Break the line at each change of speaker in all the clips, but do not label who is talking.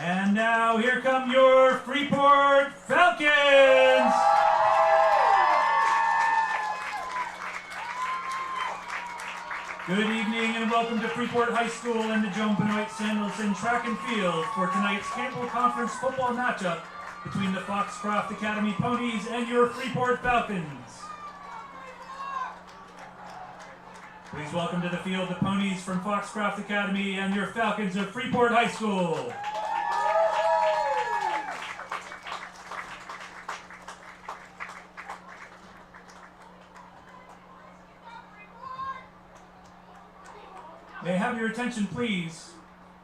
And now here come your Freeport Falcons! Good evening and welcome to Freeport High School and the Joan Benoit Samuelson Track and Field for tonight's Campbell Conference football matchup between the Foxcroft Academy Ponies and your Freeport Falcons. Please welcome to the field the Ponies from Foxcroft Academy and your Falcons of Freeport High School. May I have your attention, please?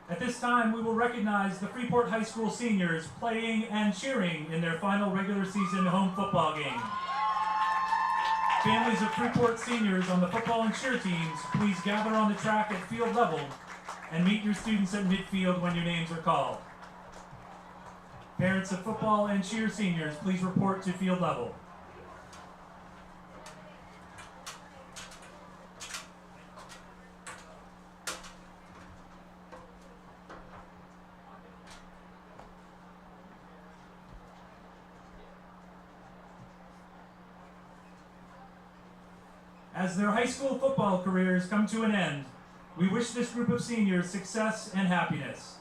At this time, we will recognize the Freeport High School seniors playing and cheering in their final regular season home football game. Families of Freeport seniors on the football and cheer teams, please gather on the track at field level and meet your students at midfield when your names are called. Parents of football and cheer seniors, please report to field level. As their high school football careers come to an end, we wish this group of seniors success and happiness.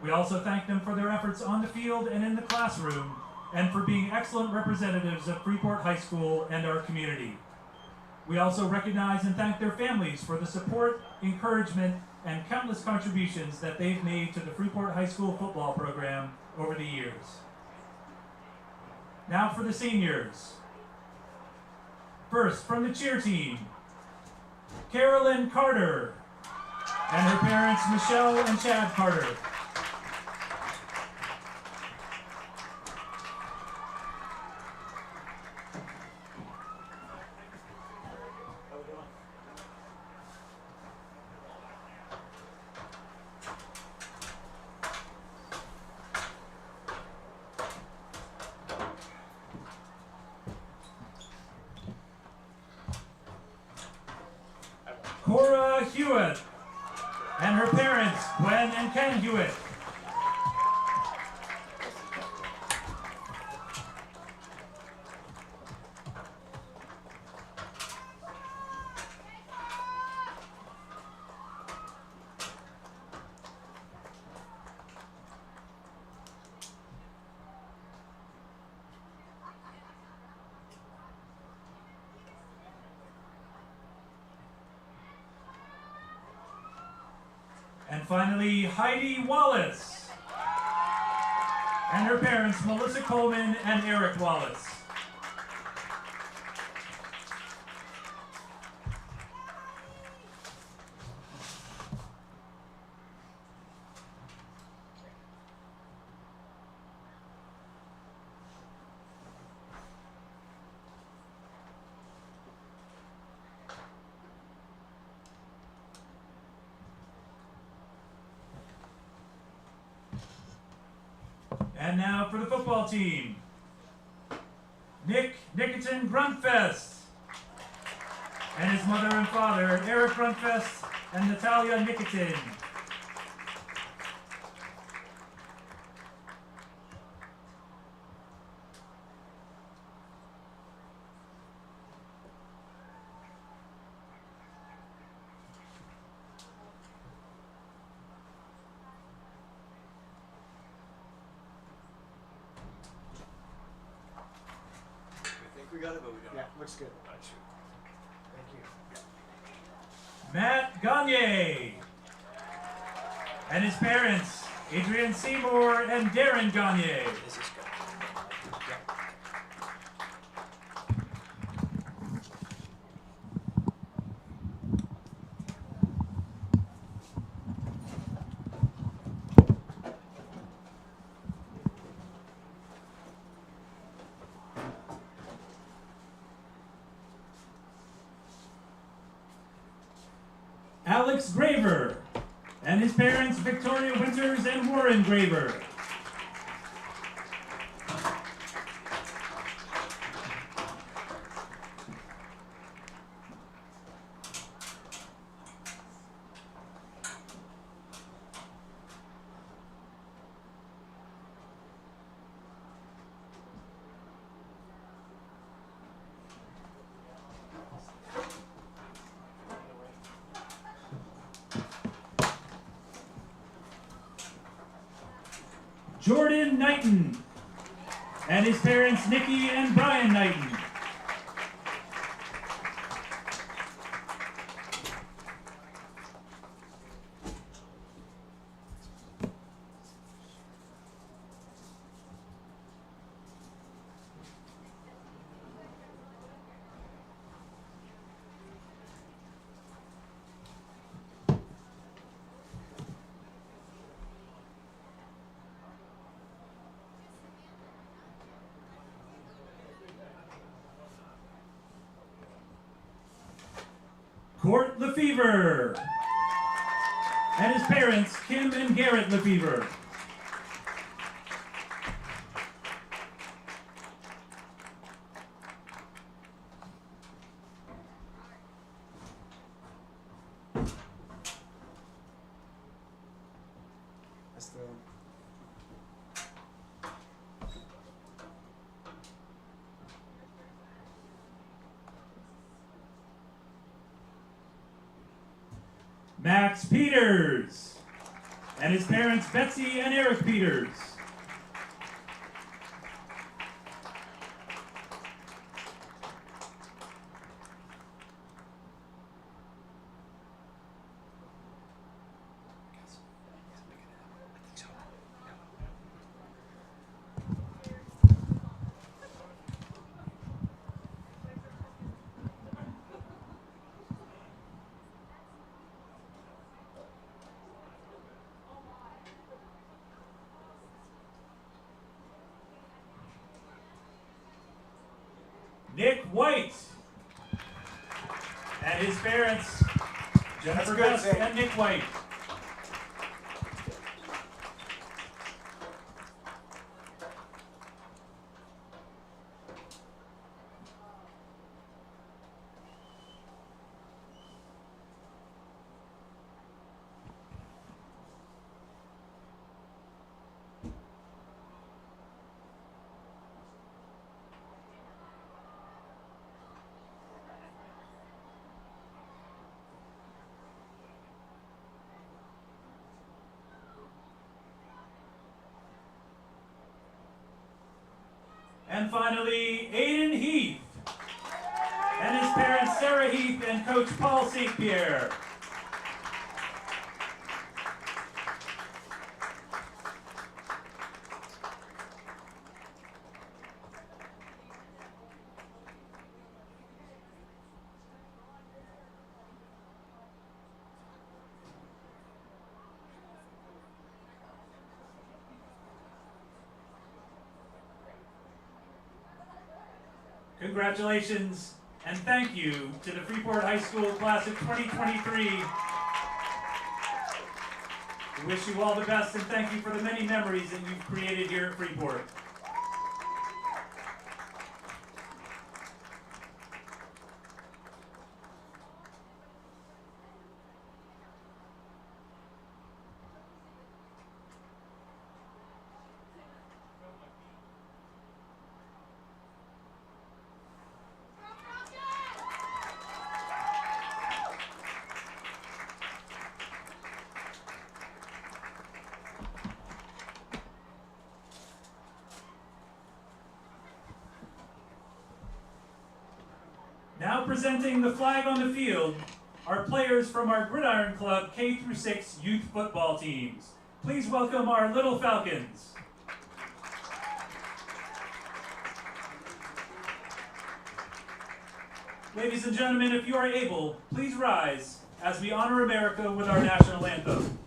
We also thank them for their efforts on the field and in the classroom, and for being excellent representatives of Freeport High School and our community. We also recognize and thank their families for the support, encouragement, and countless contributions that they've made to the Freeport High School football program over the years. Now for the seniors. First, from the cheer team, Carolyn Carter and her parents Michelle and Chad Carter. Cora Hewitt and her parents, Gwen and Ken Hewitt. And finally, Heidi Wallace and her parents, Melissa Coleman and Eric Wallace. And now for the football team, Nick Nickerton Grunfest and his mother and father, Eric Grunfest and Natalia Nickerton.
We got it, but we don't.
Yeah, looks good.
Thank you.
Matt Gagne and his parents, Adrian Seymour and Darren Gagne.
This is good.
Alex Graver and his parents, Victoria Winters and Warren Graver. Jordan Knighton, and his parents Nikki and Brian Knighton. Court Lefevre, and his parents, Kim and Garrett Lefevre.
That's the
Max Peters, and his parents, Betsy and Eric Peters. Nick White, and his parents, Jennifer
good,
Gus
Zane.
and Nick White. And finally, Aiden Heath, and his parents, Sarah Heath and Coach Paul St. Pierre. Congratulations and thank you to the Freeport High School Class of 2023. We wish you all the best and thank you for the many memories that you've created here at Freeport. Now presenting the flag on the field are players from our Gridiron Club K-6 youth football teams. Please welcome our Little Falcons. Ladies and gentlemen, if you are able, please rise as we honor America with our national anthem.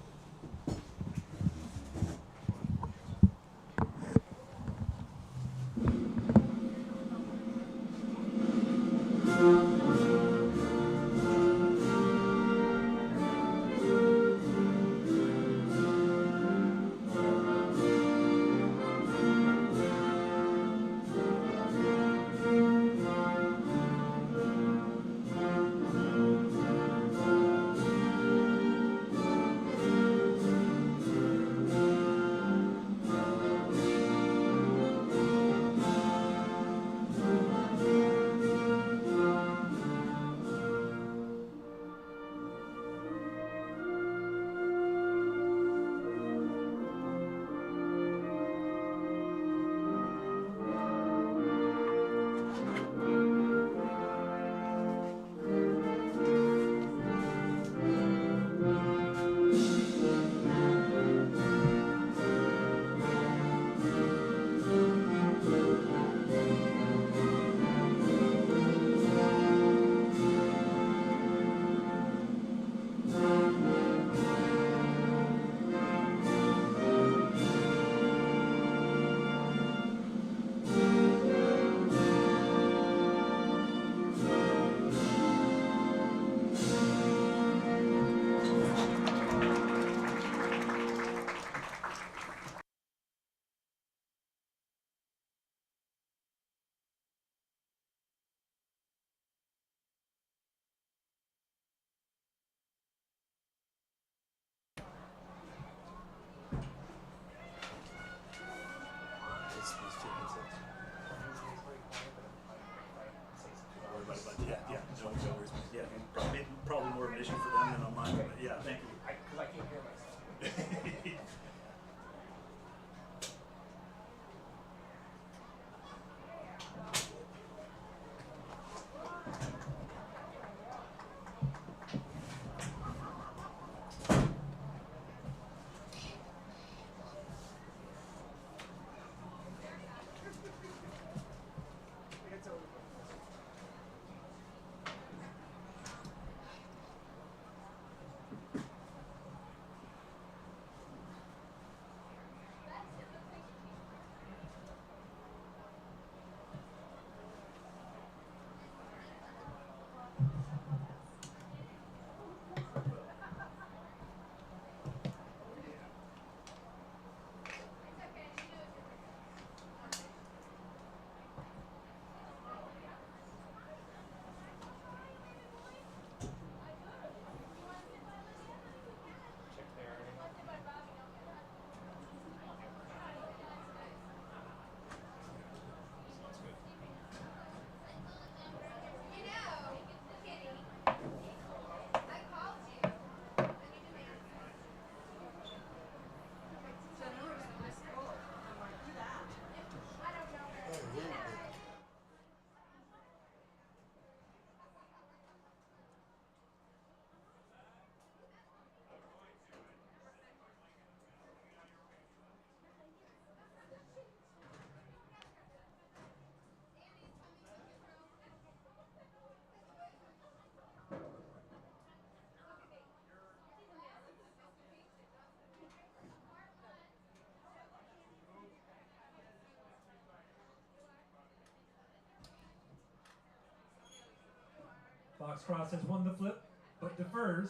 Foxcroft has won the flip, but defers.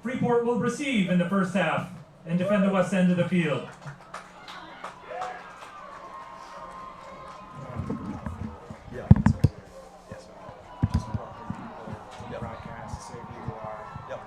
Freeport will receive in the first half and defend the west end of the field.
Yeah. Yes, just broadcast to say who you are. Yep.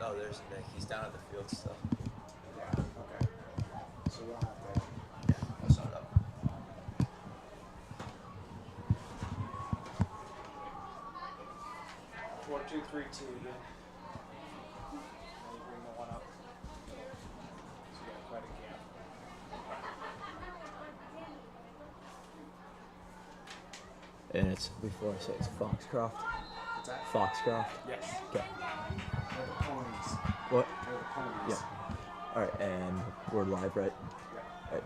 Oh, there's Nick. He's down at the field still.
Yeah. Okay. So we'll have to.
Yeah, I'll start up.
4-2-3-2 again. Now you bring the one up. So you got quite a gap.
And it's before I say it's Foxcroft.
What's that?
Foxcroft.
Yes.
Okay.
They're the ponies.
What?
They're the ponies.
Yeah. All right, and we're live, right?
Yeah.
All right.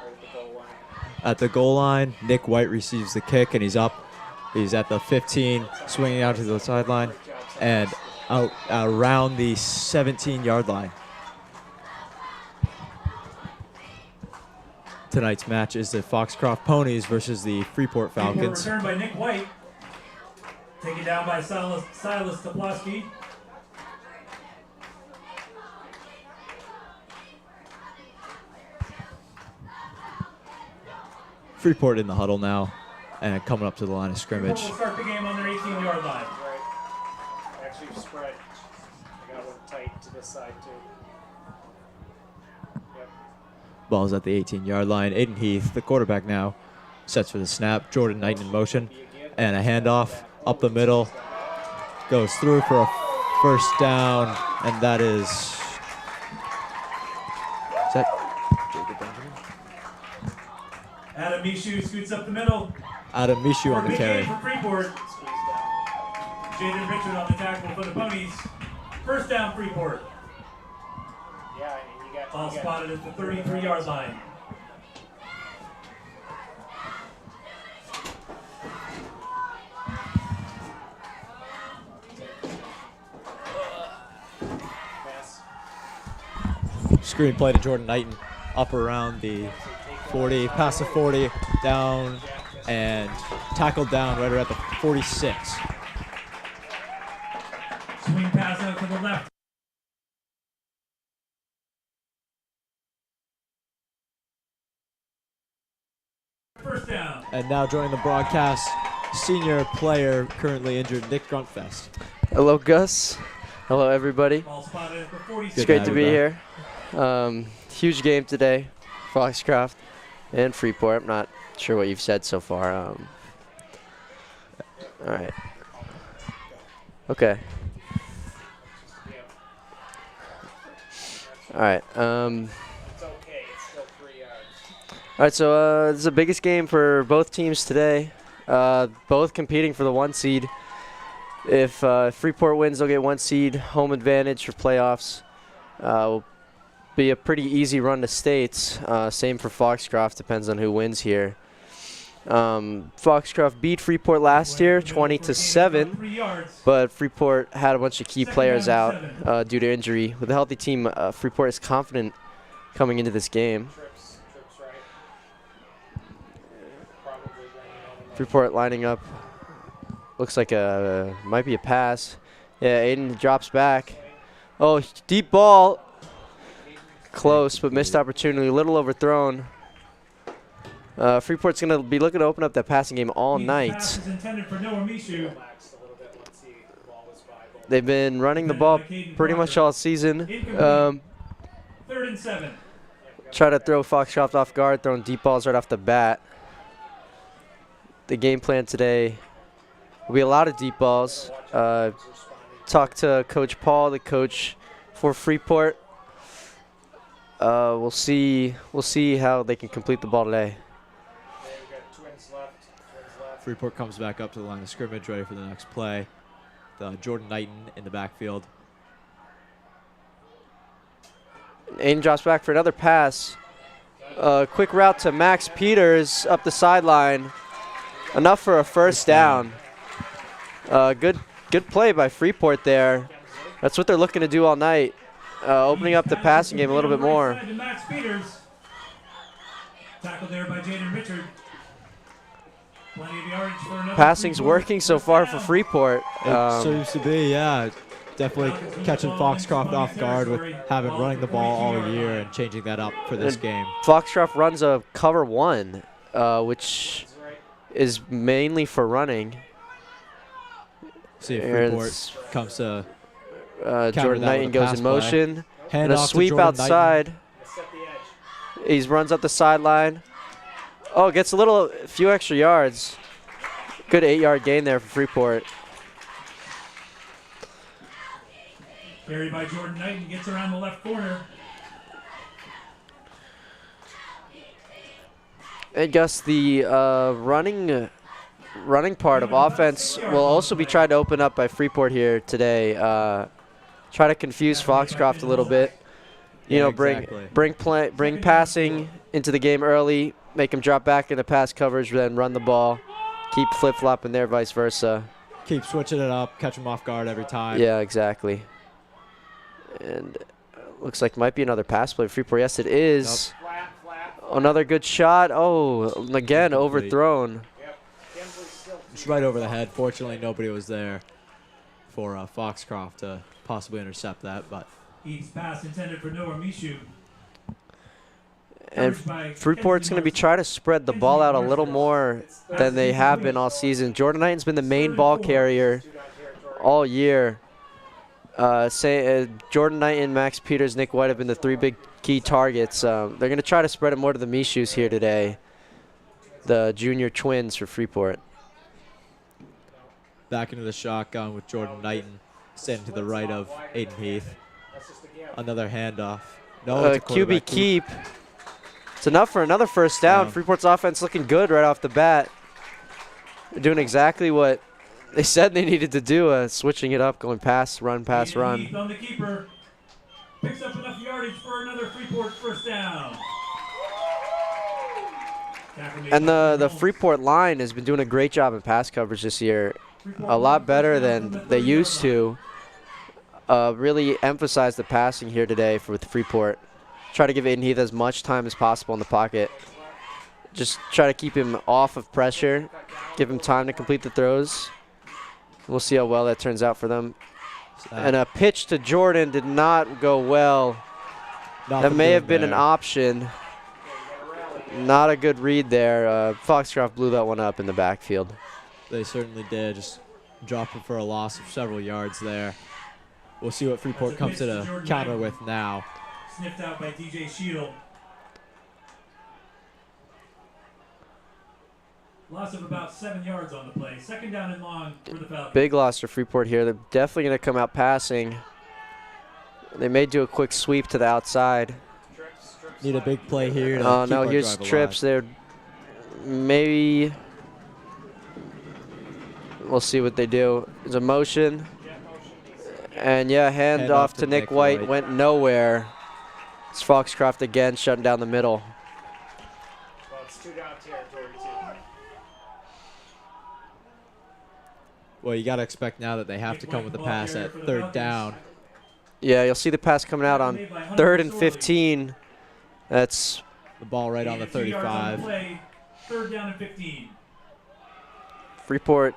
Right at the goal line.
At the goal line, Nick White receives the kick, and he's up. He's at the 15, swinging out to the sideline, and out around the 17-yard line. Tonight's match is the Foxcroft Ponies versus the Freeport Falcons.
Returned by Nick White. Taken down by Silas Toplowski.
Freeport in the huddle now, and coming up to the line of
Freeport
scrimmage.
will start the game on their 18-yard line.
Right. Actually spread. I got one tight to this side too. Yep.
Ball's at the 18-yard line. Aiden Heath, the quarterback now, sets for the snap. Jordan Knight in motion, and a handoff up the middle. Goes through for a first down, and that is that Jacob Benjamin?
Adam Mishu scoots up the middle.
Adam Mishu on the
Big
carry.
game for Freeport. Jaden Richard on the tackle for the Ponies. First down, Freeport.
Yeah, and you got.
Ball
you got-
spotted at the 33-yard line.
Pass.
Screen play to Jordan Knighton, up around the 40, past the 40, down, and tackled down right at the 46.
Swing pass out to the left. First down.
And now joining the broadcast, senior player currently injured, Nick Gruntfest.
Hello, Gus. Hello, everybody.
Ball spotted at the 46.
It's
Good
great to
night,
be
bro.
here. Huge game today, Foxcroft and Freeport. I'm not sure what you've said so far. All right. Okay. All right.
It's okay. It's still 3 yards.
All right. So this is the biggest game for both teams today. Both competing for the 1 seed. If Freeport wins, they'll get 1 seed, home advantage for playoffs. Will be a pretty easy run to states. Same for Foxcroft, depends on who wins here. Foxcroft beat Freeport last year, 20-7,
3 yards.
but Freeport had a bunch of key
Second
players
down,
out
7.
due to injury. With a healthy team, Freeport is confident coming into this game.
Trips right. Probably bringing on another.
Freeport lining up. Looks like might be a pass. Yeah, Aiden drops back. Oh, deep ball. Close, but missed opportunity. A little overthrown. Freeport's going to be looking to open up that passing game all
These
night.
passes intended for Noah Mishu.
Relaxed a little bit once the ball was viable.
They've been running the ball pretty much all season.
Incomplete. 3rd and 7.
Try to throw Foxcroft off guard, throwing deep balls right off the bat. The game plan today, Will be a lot of deep balls. Talk to Coach Paul, the coach for Freeport. We'll see how they can complete the ball today.
Okay, we got twins left.
Freeport comes back up to the line of scrimmage, ready for the next play. Jordan Knighton in the backfield.
Aiden drops back for another pass. Quick route to Max Peters up the sideline. Enough for a first down. Good play by Freeport there. That's what they're looking to do all night. Opening up the passing game a little bit more.
Max Peters. Tackled there by Jaden Richard. Plenty of yardage for another
Passing's
Freeport
working so
first
far
down.
for Freeport.
It seems to be, yeah. Definitely catching Foxcroft off guard with having running the ball all year and changing that up for this game.
Foxcroft runs a cover 1, which is mainly for running.
See if
Here
Freeport
it's,
comes to
Jordan
that
Knighton
with a
goes
pass
in
play.
motion.
hand
And a
off to
sweep
Jordan
outside.
Set the edge.
He runs up the sideline. Oh, gets a few extra yards. Good 8-yard gain there for Freeport.
Carried by Jordan Knighton, gets around the left corner.
And Gus, the running part of offense will also be tried to open up by Freeport here today. Try to confuse Foxcroft a little bit. You know, bring passing into the game early, make him drop back into pass coverage, then run the ball. Keep flip-flopping there, vice versa.
Keep switching it up, catch him off guard every time.
Yeah, exactly. And looks like might be another pass play for Freeport. Yes, it is.
Flat.
Another good shot. Oh, again,
Incomplete.
overthrown.
Yep. Kinsley's still
Just right over the head. Fortunately, nobody was there for Foxcroft to possibly intercept that. But
Eats pass intended for Noah Mishu.
And Freeport's going to be trying to spread the ball out a little more than they have been all season. Jordan Knighton's been the main ball carrier all year. Jordan Knighton, Max Peters, Nick White have been the three big key targets. They're going to try to spread it more to the Mishus here today, the junior twins for Freeport.
back into the shotgun with Jordan Knighton standing to the right of Aiden Heath. Another handoff. No, it's a
QB
quarterback
keep. It's enough for another first down.
Yeah.
Freeport's offense looking good right off the bat. They're doing exactly what they said they needed to do, switching it up, going pass, run, pass,
Heath
run.
on the keeper. Picks up enough yardage for another Freeport first down.
And the Freeport line has been doing a great job in pass coverage this year. A lot better than they used to. Really emphasize the passing here today with Freeport. Try to give Aiden Heath as much time as possible in the pocket. Just try to keep him off of pressure. Give him time to complete the throws. We'll see how well that turns out for them. And a pitch to Jordan did not go well. That may have been an option. Not a good read there. Foxcroft blew that one up in the backfield.
They certainly did. Just dropping for a loss of several yards there. We'll see what Freeport comes to the counter with now.
Sniffed out by DJ Shield. Loss of about 7 yards on the play. Second down and long for the Falcons.
Big loss for Freeport here. They're definitely going to come out passing. They may do a quick sweep to the outside.
Need a big play here.
Oh, no, here's trips. They're maybe. We'll see what they do. There's a motion. And yeah, hand off to Nick White. Went nowhere. It's Foxcroft again shutting down the middle.
Well, it's 2 down territory, too.
Well, you got to expect now that they have to come with the pass at third down.
Yeah, you'll see the pass coming out on 3rd and 15. That's
The ball right on the 35.
Third down and 15.
Freeport.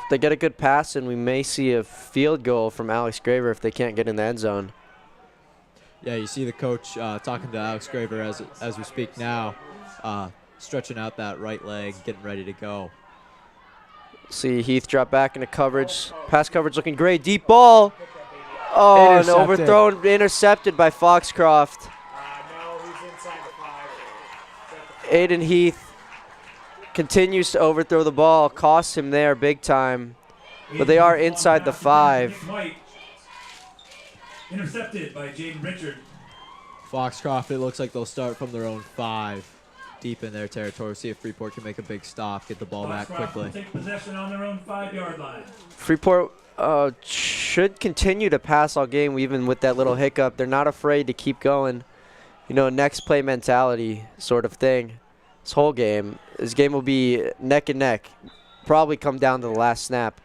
They get a good pass, and we may see a field goal from Alex Graver if they can't get in the end zone.
Yeah, you see the coach talking to Alex Graver as we speak now, stretching out that right leg, getting ready to go.
See Heath drop back into coverage. Pass coverage looking great. Deep ball. Oh, and overthrown, intercepted by Foxcroft.
No, he's inside the 5.
Aiden Heath continues to overthrow the ball, costs him there big time. But they are inside the 5.
Intercepted by Jaden Richard.
Foxcroft, it looks like they'll start from their own 5, deep in their territory. See if Freeport can make a big stop, get the ball back
Foxcroft will
quickly.
take possession on their own 5-yard line.
Freeport should continue to pass all game, even with that little hiccup. They're not afraid to keep going. You know, next play mentality sort of thing. This whole game. This game will be neck and neck. Probably come down to the last snap.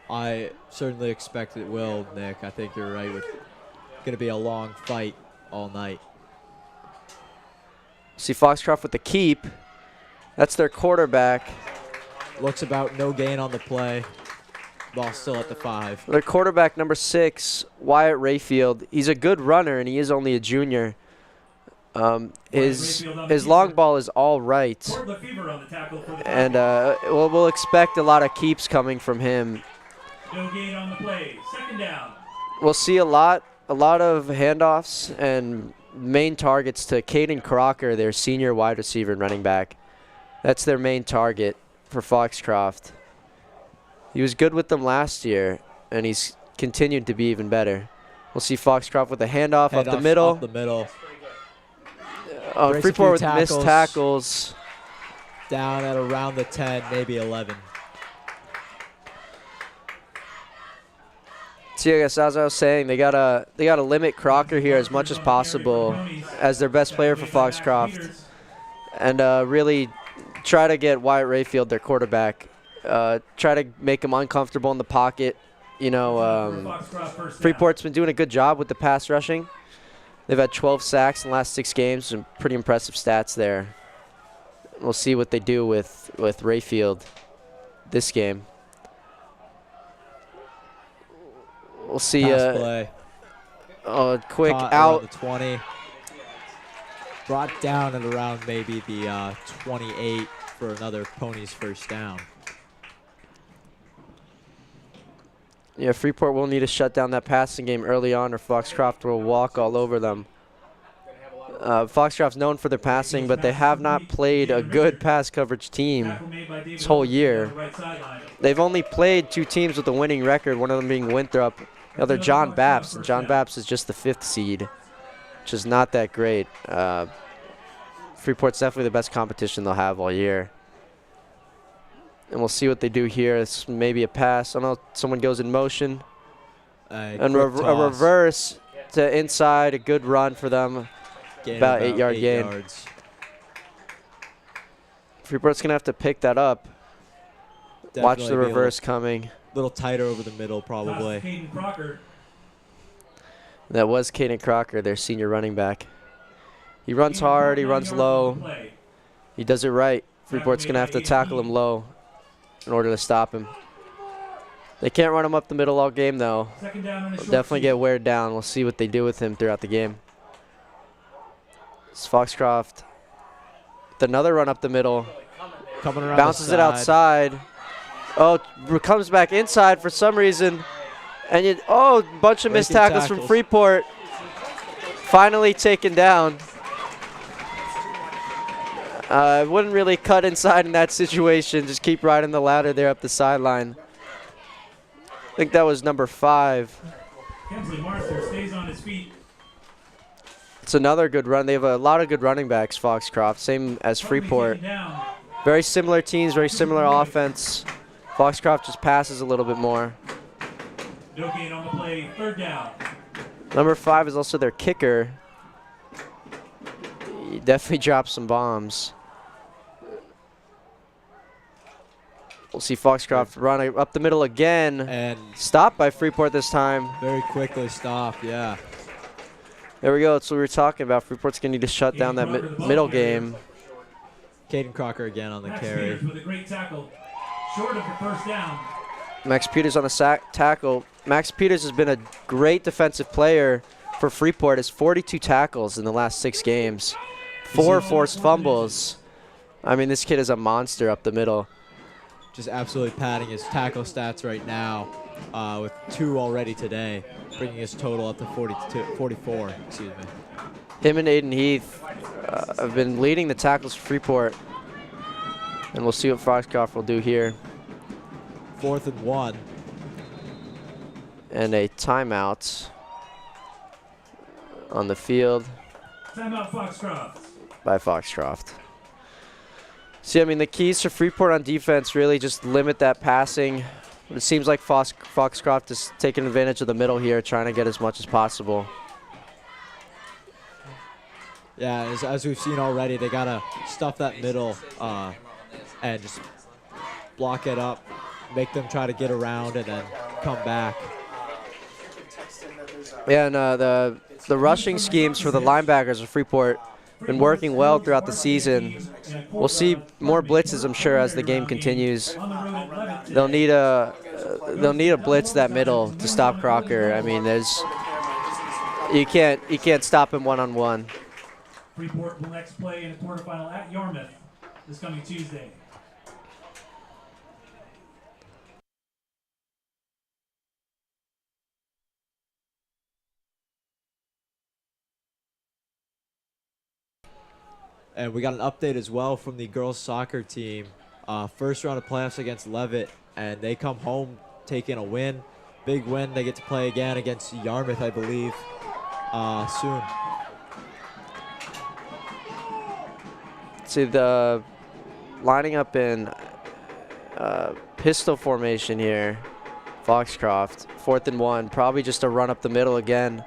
I certainly expect it will, Nick. I think you're right. It's going to be a long fight all night.
See Foxcroft with the keep. That's their quarterback.
Looks about no gain on the play. Ball still at the 5.
Their quarterback, number 6, Wyatt Rayfield. He's a good runner, and he is only a junior. His long ball is all right. And we'll expect a lot of keeps coming from him.
No gain on the play. 2nd down.
We'll see a lot of handoffs and main targets to Caden Crocker, their senior wide receiver and running back. That's their main target for Foxcroft. He was good with them last year, and he's continued to be even better. We'll see Foxcroft with a handoff up the middle.
Up the middle.
Freeport with missed tackles.
Down at around the 10, maybe 11.
See, I guess as I was saying, they gotta limit Crocker here as much as possible as their best player for Foxcroft, and really try to get Wyatt Rayfield, their quarterback, try to make him uncomfortable in the pocket. You know, Freeport's been doing a good job with the pass rushing. They've had 12 sacks in the last 6 games, some pretty impressive stats there. We'll see what they do with Rayfield this game. We'll see
Pass play.
Quick
Caught
out.
around the 20. Brought down at around maybe the 28 for another Ponies first down.
Yeah, Freeport will need to shut down that passing game early on, or Foxcroft will walk all over them. Foxcroft's known for their passing, but they have not played a good pass coverage team this whole year. They've only played 2 teams with a winning record, one of them being Winthrop, the other John Bapps, and John Bapps is just the 5th seed, which is not that great. Freeport's definitely the best competition they'll have all year. And we'll see what they do here. It's maybe a pass. I don't know, someone goes in motion. And a reverse to inside, a good run for them. About 8-yard gain.
Yards.
Freeport's going to have to pick that up.
Definitely
Watch the reverse coming.
A little tighter over the middle, probably.
That was Caden Crocker, their senior running back. He runs hard, he runs low. He does it right. Freeport's going to have to tackle him low in order to stop him. They can't run him up the middle all game, though. He'll definitely get weared down. We'll see what they do with him throughout the game. It's Foxcroft with another run up the middle.
Coming around
bounces it outside. Oh, comes back inside for some reason. And bunch of missed tackles from Freeport. Finally taken down. I wouldn't really cut inside in that situation. Just keep riding the ladder there up the sideline. I think that was number 5.
Kinsley Marster stays on his feet.
It's another good run. They have a lot of good running backs, Foxcroft, same as Freeport. Very similar teams, very similar offense. Foxcroft just passes a little bit more.
No gain on the play, 3rd down.
Number 5 is also their kicker. He definitely drops some bombs. We'll see Foxcroft run up the middle again.
And
stopped by Freeport this time.
Very quickly stopped, yeah.
There we go. That's what we were talking about. Freeport's going to need to shut down that middle game.
Caden Crocker again on the carry.
With a great tackle, short of the 1st down.
Max Peters on a tackle. Max Peters has been a great defensive player for Freeport. Has 42 tackles in the last 6 games. 4 forced fumbles. I mean, this kid is a monster up the middle.
Just absolutely padding his tackle stats right now with 2 already today, bringing his total up to 44. Excuse me.
Him and Aiden Heath have been leading the tackles for Freeport. And we'll see what Foxcroft will do here.
4th and 1.
And a timeout on the field.
Timeout Foxcroft.
By Foxcroft. See, I mean, the keys for Freeport on defense really just limit that passing. It seems like Foxcroft is taking advantage of the middle here, trying to get as much as possible.
Yeah, as we've seen already, they got to stuff that middle and just block it up, make them try to get around and then come back.
Yeah, and the rushing schemes for the linebackers of Freeport been working well throughout the season. We'll see more blitzes, I'm sure, as the game continues. They'll need a blitz that middle to stop Crocker. I mean, you can't stop him one-on-one.
Freeport will next play in the quarterfinal at Yarmouth this coming Tuesday.
And we got an update as well from the girls soccer team. First round of playoffs against Levitt, and they come home taking a win. Big win. They get to play again against Yarmouth, I believe, soon.
See, the lining up in pistol formation here. Foxcroft, 4th and 1, probably just a run up the middle again.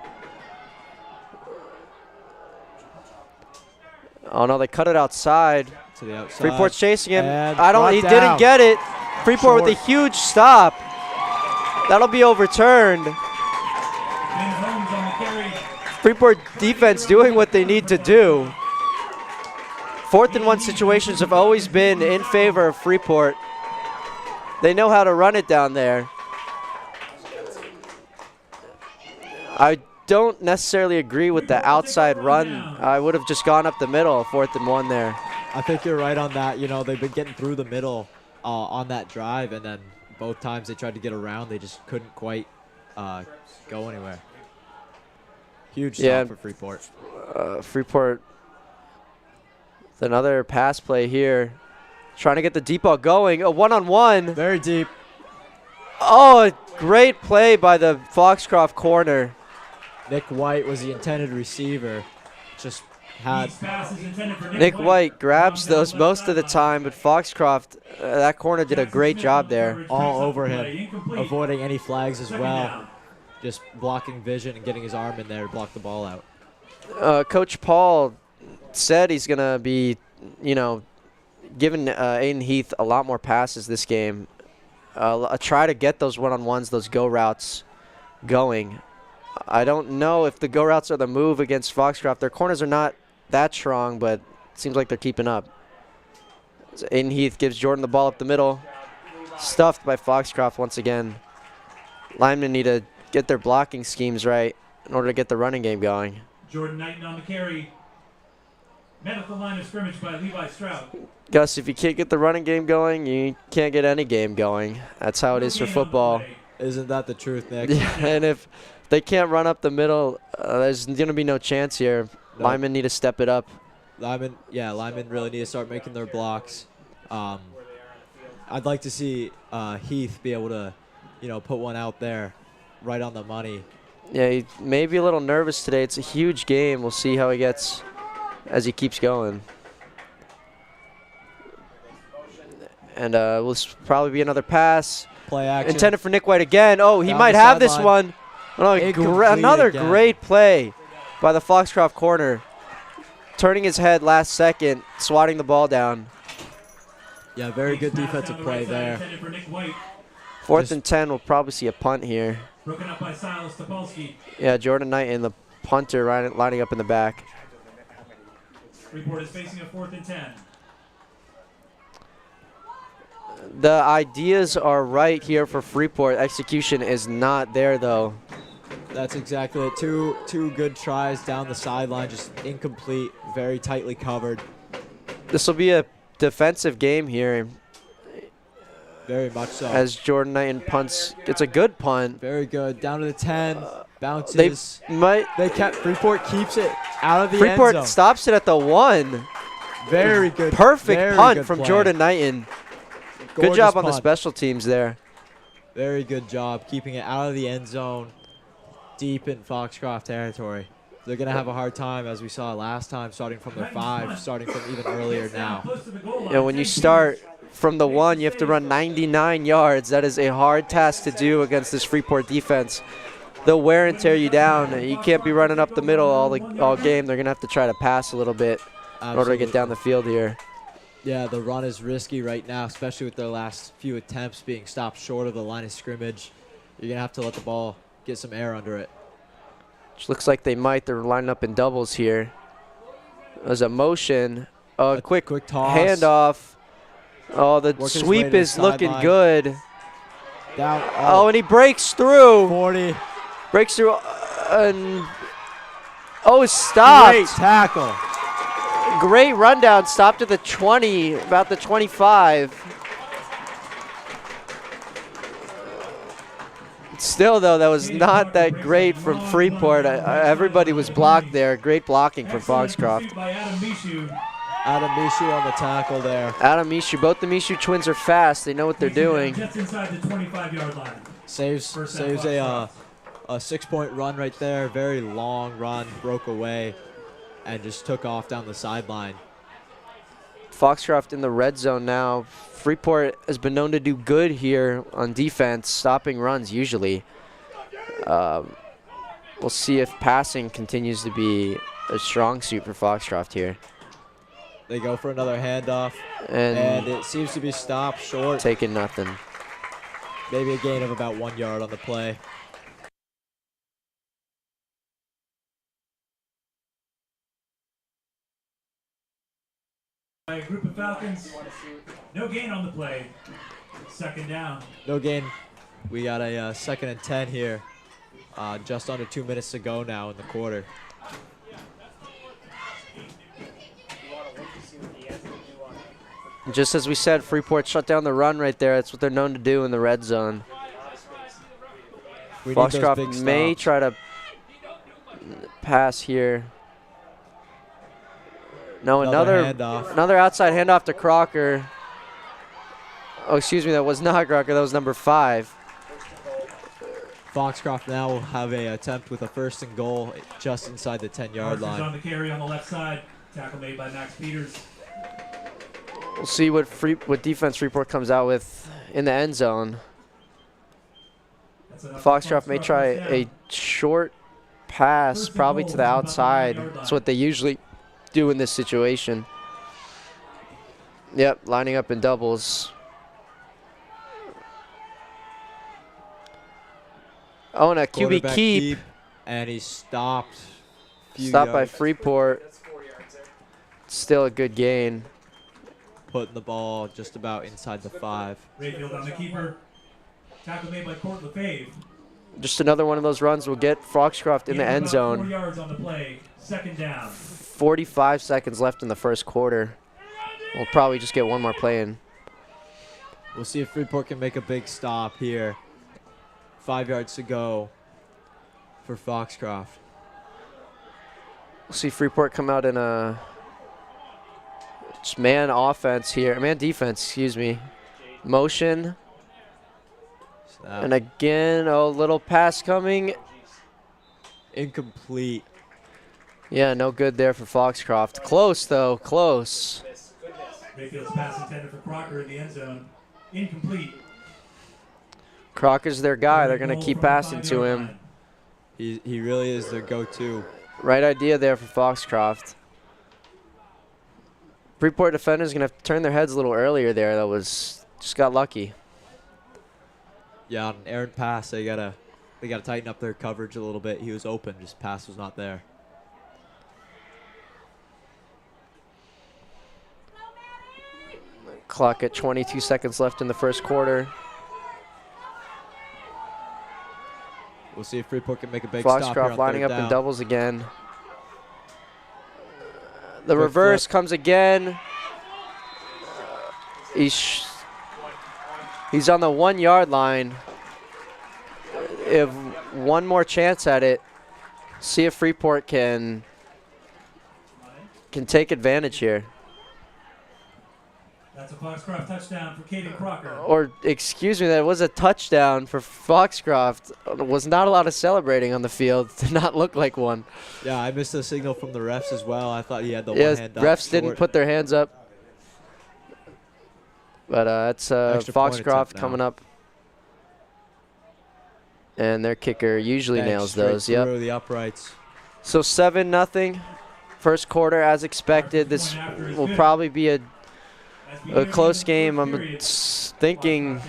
Oh no, they cut it outside.
To the outside.
Freeport's chasing him.
And
He didn't get it. Freeport with a huge stop. That'll be overturned. Freeport defense doing what they need to do. 4th and 1 situations have always been in favor of Freeport. They know how to run it down there. I don't necessarily agree with the outside run. I would have just gone up the middle, 4th and 1 there.
I think you're right on that. You know, they've been getting through the middle on that drive, and then both times they tried to get around, they just couldn't quite go anywhere. Huge stop for Freeport.
Freeport with another pass play here. Trying to get the deep ball going. A one-on-one.
Very deep.
Oh, a great play by the Foxcroft corner.
Nick White was the intended receiver. Just had
Nick White grabs those most of the time, but Foxcroft, that corner did a great job there.
all over him, avoiding any flags as well. Just blocking vision and getting his arm in there to block the ball out.
Coach Paul said he's going to be, giving Aiden Heath a lot more passes this game. Try to get those one-on-ones, those go routes going. I don't know if the go routes are the move against Foxcroft. Their corners are not that strong, but it seems like they're keeping up. So Aiden Heath gives Jordan the ball up the middle. Stuffed by Foxcroft once again. Linemen need to get their blocking schemes right in order to get the running game going.
Jordan Knighton on the carry. Met at the line of scrimmage by Levi Stroud.
Gus, if you can't get the running game going, you can't get any game going. That's how it is for football.
Isn't that the truth, Nick?
And if they can't run up the middle, there's going to be no chance here.
Nope.
Linemen need to step it up.
Linemen really need to start making their blocks. I'd like to see Heath be able to, put one out there right on the money.
Yeah, he may be a little nervous today. It's a huge game. We'll see how he gets as he keeps going. And will probably be another pass.
Play action.
Intended for Nick White again. Oh, he
Down
might
the
have this
sideline.
one. Oh,
Incomplete
another
again.
great play by the Foxcroft corner. Turning his head last second, swatting the ball down.
Yeah, very good defensive play there.
4th and 10, we'll probably see a punt here.
Broken up by Silas Topolsky.
Yeah, Jordan Knight and the punter lining up in the back.
Freeport is facing a 4th and 10.
The ideas are right here for Freeport. Execution is not there, though.
That's exactly it. Two good tries down the sideline, just incomplete, very tightly covered.
This will be a defensive game here.
Very much so.
As Jordan Knight punts, it's a good punt.
Very good. Down to the 10, bounces.
They
Freeport keeps it out of the
Freeport
end zone.
stops it at the 1.
Very good.
Perfect
very
punt
good
from
play.
Jordan Knighton. Good
Gorgeous
job on the
punt.
special teams there.
Very good job keeping it out of the end zone, deep in Foxcroft territory. They're going to have a hard time, as we saw last time, starting from their 5, starting from even earlier now.
You know, when you start from the 1, you have to run 99 yards. That is a hard task to do against this Freeport defense. They'll wear and tear you down. You can't be running up the middle all game. They're going to have to try to pass a little bit in order to get down the field here.
Yeah, the run is risky right now, especially with their last few attempts being stopped short of the line of scrimmage. You're going to have to let the ball get some air under it.
Which looks like they might. They're lining up in doubles here. There's a motion. A quick
toss.
Handoff. Oh, the
Working his way
sweep
to the
is looking
sideline.
good.
Down.
Oh, and he breaks through.
40.
Breaks through. And oh, stopped.
Great tackle.
Great rundown. Stopped at the 20, about the 25. Still, though, that was not that great from Freeport. Everybody was blocked there. Great blocking from Foxcroft.
Adam Mishu on the tackle there.
Adam Mishu. Both the Mishu twins are fast. They know what they're doing.
Just inside the 25-yard line.
Saves a 6-point run right there. Very long run. Broke away and just took off down the sideline.
Foxcroft in the red zone now. Freeport has been known to do good here on defense, stopping runs usually. We'll see if passing continues to be a strong suit for Foxcroft here.
They go for another handoff,
And
it seems to be stopped short.
taking nothing.
Maybe a gain of about 1 yard on the play.
By a group of Falcons. No gain on the play. Second down.
No gain. We got a 2nd and 10 here. Just under 2 minutes to go now in the quarter.
Just as we said, Freeport shut down the run right there. That's what they're known to do in the red zone.
We need those big
Foxcroft may
stops.
try to pass here. No,
Another
another
handoff.
outside handoff to Crocker. Oh, excuse me, that was not Crocker. That was number 5.
Foxcroft now will have a attempt with a 1st and goal just inside the 10-yard
Parsons on
line.
the carry on the left side. Tackle made by Max Peters.
We'll see what defense Freeport comes out with in the end zone.
That's enough for
Foxcroft may try
first down.
a short pass,
First and
probably
goal
to the
from about the
outside.
9-yard
That's
line.
what they usually do in this situation. Yep, lining up in doubles. Oh, and a QB
Quarterback
keep.
and he stopped.
Stopped by Freeport. Still a good gain.
Putting the ball just about inside the 5.
Rayfield on the keeper. Tackle made by Court Lefebvre.
Just another one of those runs will get Foxcroft in the end
About 4
zone.
yards on the play. Second down.
45 seconds left in the first quarter. We'll probably just get one more play in.
We'll see if Freeport can make a big stop here. 5 yards to go for Foxcroft.
We'll see Freeport come out in a just man offense here. Man defense, excuse me. Motion.
Snap.
And again, a little pass coming.
Incomplete.
Yeah, no good there for Foxcroft. Close, though. Close.
Rayfield's pass intended for Crocker in the end zone. Incomplete.
Crocker's their guy. They're going to
Goal
keep
from the
passing to
5-yard
him.
line.
He really is their go-to.
Right idea there for Foxcroft. Freeport defenders going to have to turn their heads a little earlier there. That was just got lucky.
Yeah, on an errant pass, they gotta tighten up their coverage a little bit. He was open, just pass was not there.
Clock at 22 seconds left in the first quarter.
We'll see if Freeport can make a big stop here
Foxcroft
on
lining
third
up in
down.
doubles again. The
Quick
reverse
flip.
comes again. He's on the 1 yard line. If one more chance at it, see if Freeport can take advantage here.
That's a Foxcroft touchdown for Caden Crocker.
Or, excuse me, that was a touchdown for Foxcroft. Was not a lot of celebrating on the field. Did not look like one.
Yeah, I missed a signal from the refs as well. I thought he had the
Yeah,
one hand up
refs didn't
short.
put their hands up. But it's
Extra point attempt
Foxcroft
now.
coming up. And their kicker usually
Bang,
nails
straight
those. Yep.
through the uprights.
So 7-0. First quarter, as expected. This will probably be a close game. I'm thinking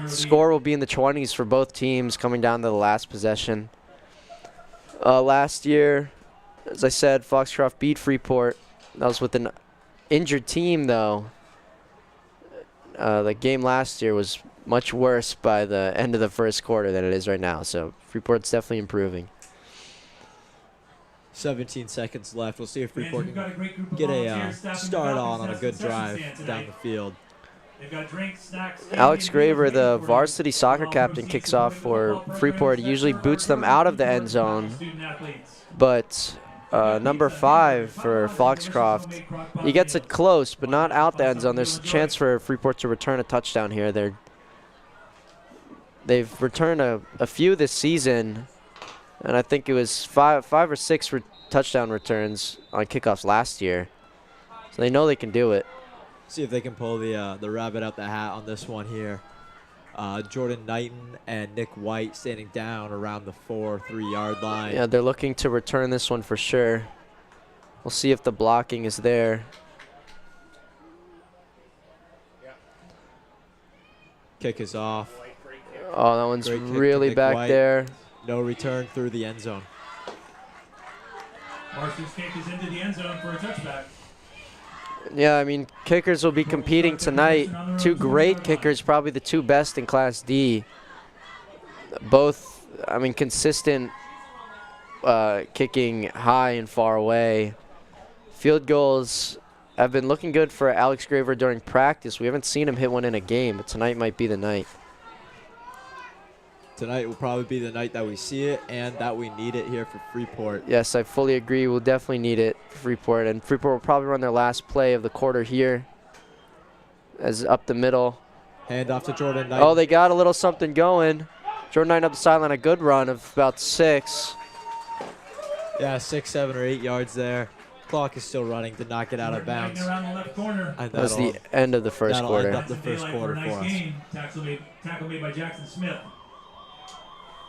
score will be in the 20s for both teams coming down to the last possession. Last year, as I said, Foxcroft beat Freeport. That was with an injured team, though. The game last year was much worse by the end of the first quarter than it is right now. So Freeport's definitely improving.
17 seconds left. We'll see if
Fans,
Freeport
we've got a
can
great group of
get
volunteers
a
staffing the
start
Falcons
on a
Nest
good
concession
drive
stand
down
tonight.
the field.
They've got drinks, snacks,
Alex
candy, and
Graver,
beers
the
waiting for you.
varsity soccer
All
captain,
proceeds
kicks
from
off
the
for
football
Freeport. He
programs
usually
that
boots them
serve
out of the
Freeport
end zone.
student athletes.
But number 5 for Foxcroft, he gets it close, but not out the end zone. There's a chance for Freeport to return a touchdown here. They've returned a few this season, and I think it was five or six touchdown returns on kickoffs last year. So they know they can do it.
See if they can pull the rabbit out the hat on this one here. Jordan Knighton and Nick White standing down around the 3-yard line.
Yeah, they're looking to return this one for sure. We'll see if the blocking is there.
Kick is off.
Oh, that one's
Great kick to
really
Nick
back
White.
there.
No return through the end zone.
Marshall's kick is into the end zone for a touchback.
Yeah, I mean, kickers will be competing tonight. Two great kickers, probably the two best in Class D. Both, I mean, consistent kicking high and far away. Field goals have been looking good for Alex Graver during practice. We haven't seen him hit one in a game, but tonight might be the night.
Tonight will probably be the night that we see it and that we need it here for Freeport.
Yes, I fully agree. We'll definitely need it for Freeport. And Freeport will probably run their last play of the quarter here as up the middle.
Hand off to Jordan Knighton.
Oh, they got a little something going. Jordan Knighton up the sideline, a good run of about 6.
Yeah, 6, 7, or 8 yards there. Clock is still running. Did not get out of bounds.
Around the left corner.
And
That was the end of the first
that'll
quarter.
end up the
Daylight
first quarter
a
for
nice
us.
game. Tackle made by Jackson Smith.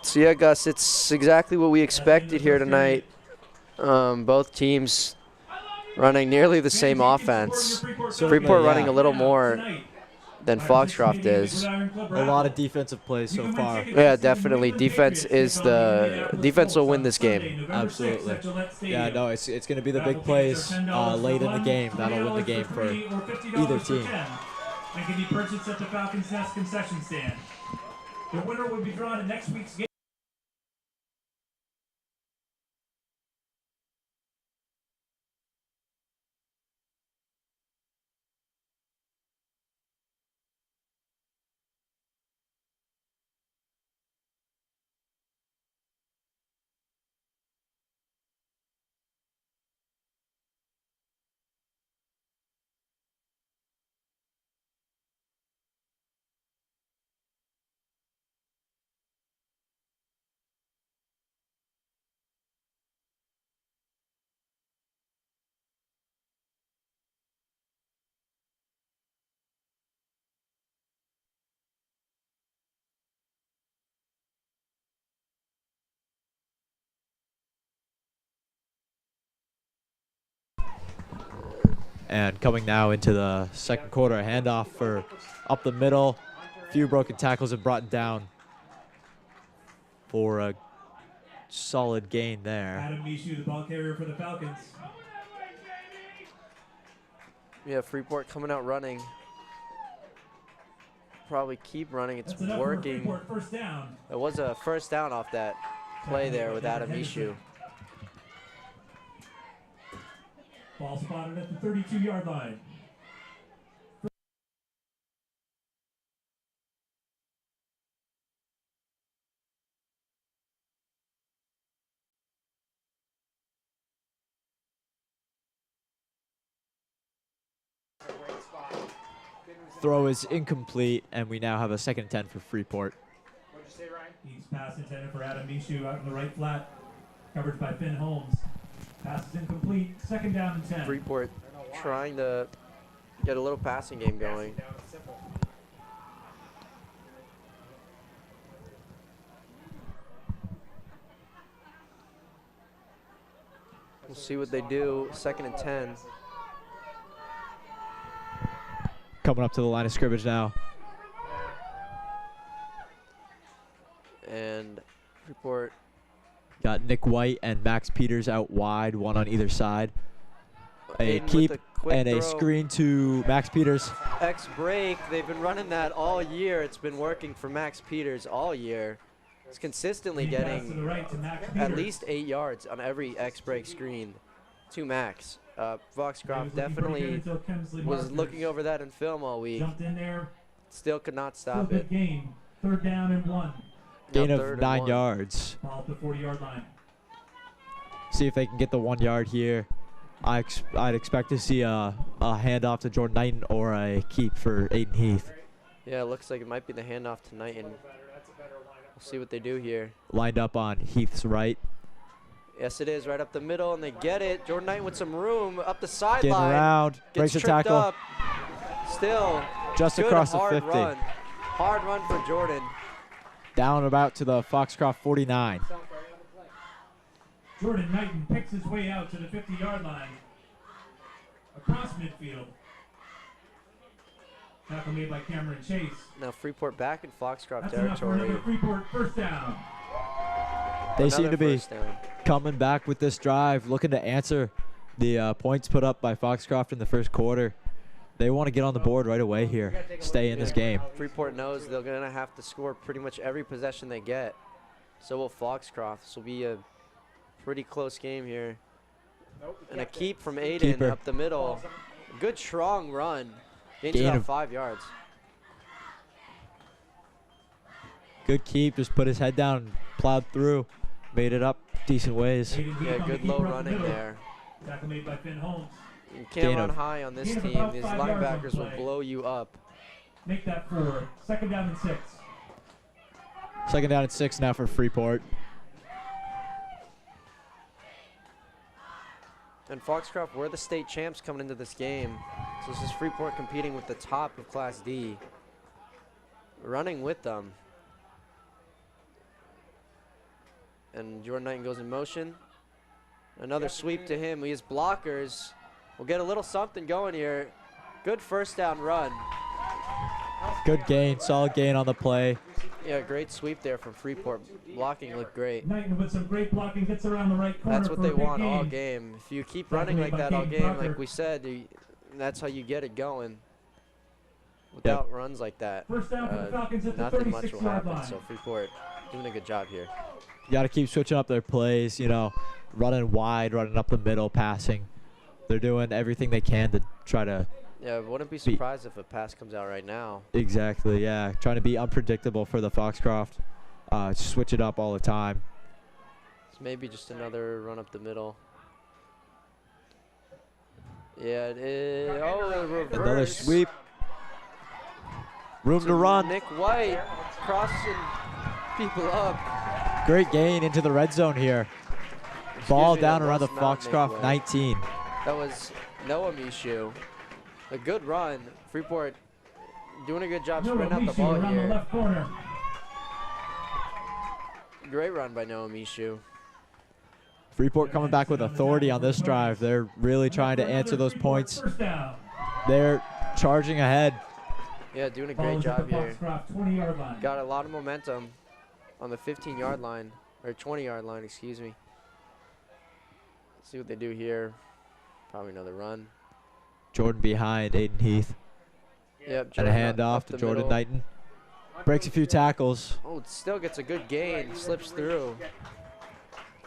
So yeah, Gus, it's exactly what we expected here tonight. Both teams running nearly the same offense. Freeport running a little more than Foxcroft is.
A lot of defensive plays so far.
Yeah, definitely. Defense will win this game.
Absolutely. Yeah, no, it's going to be the big plays late in the game. That'll win the game for either team.
And can be purchased at the Falcons Nest concession stand. The winner will be drawn in next week's game.
And coming now into the second quarter, a handoff for up the middle. Few broken tackles have brought down for a solid gain there.
Adam Mishu, the ball carrier for the Falcons.
Yeah, Freeport coming out running. Probably keep running. It's
That's enough for a
working.
Freeport first down.
It was a first down off that play there with Adam Mishu.
Ball spotted at the 32-yard line.
throw is incomplete, and we now have a 2nd and 10 for Freeport.
What'd you say, Ryan?
Each pass intended for Adam Mishu out in the right flat. Coverage by Finn Holmes. Pass is incomplete. 2nd down and 10.
Freeport trying to get a little passing game going.
Down and simple.
We'll see what they do. 2nd and 10.
Coming up to the line of scrimmage now.
And Freeport.
Got Nick White and Max Peters out wide, one on either side. A
in with
keep
a quick
and a
throw.
screen to Max Peters.
X break. They've been running that all year. It's been working for Max Peters all year. He's consistently
Pass to the
getting
right to Max
at
Peters.
least 8 yards on every X break screen to Max.
He was
Foxcroft
looking pretty
definitely
good until Kemsley
was
Markers
looking over that in film all week.
Jumped in there.
Still could not
Still
stop
good
it.
gain. 3rd down and 1.
Gain
Now
of
3rd and
9
1.
yards.
Ball at the 40-yard line.
See if they can get the 1 yard here. I'd expect to see a handoff to Jordan Knighton or a keep for Aiden Heath.
Yeah, it looks like it might be the handoff tonight, and
That's a better lineup.
we'll see what they do here.
Lined up on Heath's right.
Yes, it is right up the middle, and they get it. Jordan Knighton with some room up the
Getting
sideline.
around.
Gets
Breaks the
tripped
tackle.
up. Still,
Just
good
across the
hard
50.
run. Hard run for Jordan.
Down about to the Foxcroft 49.
Jordan Knighton picks his way out to the 50-yard line. Across midfield. Tackle made by Cameron Chase.
Now Freeport back in Foxcroft
That's enough for
territory.
another Freeport first down.
They seem
Another
to be
first down.
coming back with this drive, looking to answer the points put up by Foxcroft in the first quarter. They want to get on the board right away here, stay in this game.
Freeport knows they're going to have to score pretty much every possession they get. So will Foxcroft. This will be a pretty close game here.
Nope,
And a
kept it.
keep from Aiden
Keeper.
up the middle. Good strong run. Gains
Gain
about
of-
5 yards.
Good keep, just put his head down and plowed through. Made it up decent ways.
Aiden Heath
Yeah,
on the
good
keeper
low
up the
running
middle.
there.
Tackle made by Finn Holmes.
You can't
Gain
run
of-
high on this
gain of
team.
about
These
5 yards on the
linebackers will
play.
blow you up.
Make that 4. 2nd down and 6.
2nd down and 6 now for Freeport.
And Foxcroft, we're the state champs coming into this game. So this is Freeport competing with the top of Class D. Running with them. And Jordan Knighton goes in motion. Another sweep to him. He has blockers. We'll get a little something going here. Good first down run.
Good gain, solid gain on the play.
Yeah, great sweep there from Freeport. Blocking looked great.
Knighton with some great blocking gets around the right corner.
That's what
for
they
a big
want all
gain.
game. If you keep
Tackle
running
made
like
by
that all
Caden
game,
Crocker.
like we said, that's how you get it going. Without runs like that,
First down for the Falcons at the
nothing much will
36-yard
happen.
line.
So Freeport doing a good job here.
You got to keep switching up their plays, you know, running wide, running up the middle, passing. They're doing everything they can to try to,
Yeah, wouldn't be surprised if a pass comes out right now.
exactly, yeah, trying to be unpredictable for the Foxcroft. Switch it up all the time.
It's maybe just another run up the middle. Yeah, it is. Oh, a reverse.
Another sweep. Room to run.
Nick White crossing people up.
Great gain into the red zone here. Ball
me,
down
that
around the
was not Nick
Foxcroft
White.
19.
That was Noah Mishu. A good run. Freeport doing a good job
Noah
spreading out the
Mishu
ball
around the
here.
left corner.
Great run by Noah Mishu.
Freeport coming back with authority on this drive. They're really trying to answer those points.
First down.
They're charging ahead.
Yeah, doing a
Ball
great
is at
job
the
here.
Foxcroft 20-yard line.
Got a lot of momentum on the 15-yard line, or 20-yard line, excuse me. Let's see what they do here. Probably another run.
Jordan behind Aiden Heath.
Yep.
And a
Jordan up
handoff to
the
Jordan
middle.
Knighton. Breaks a few tackles.
Oh, it still gets a good gain. Slips through.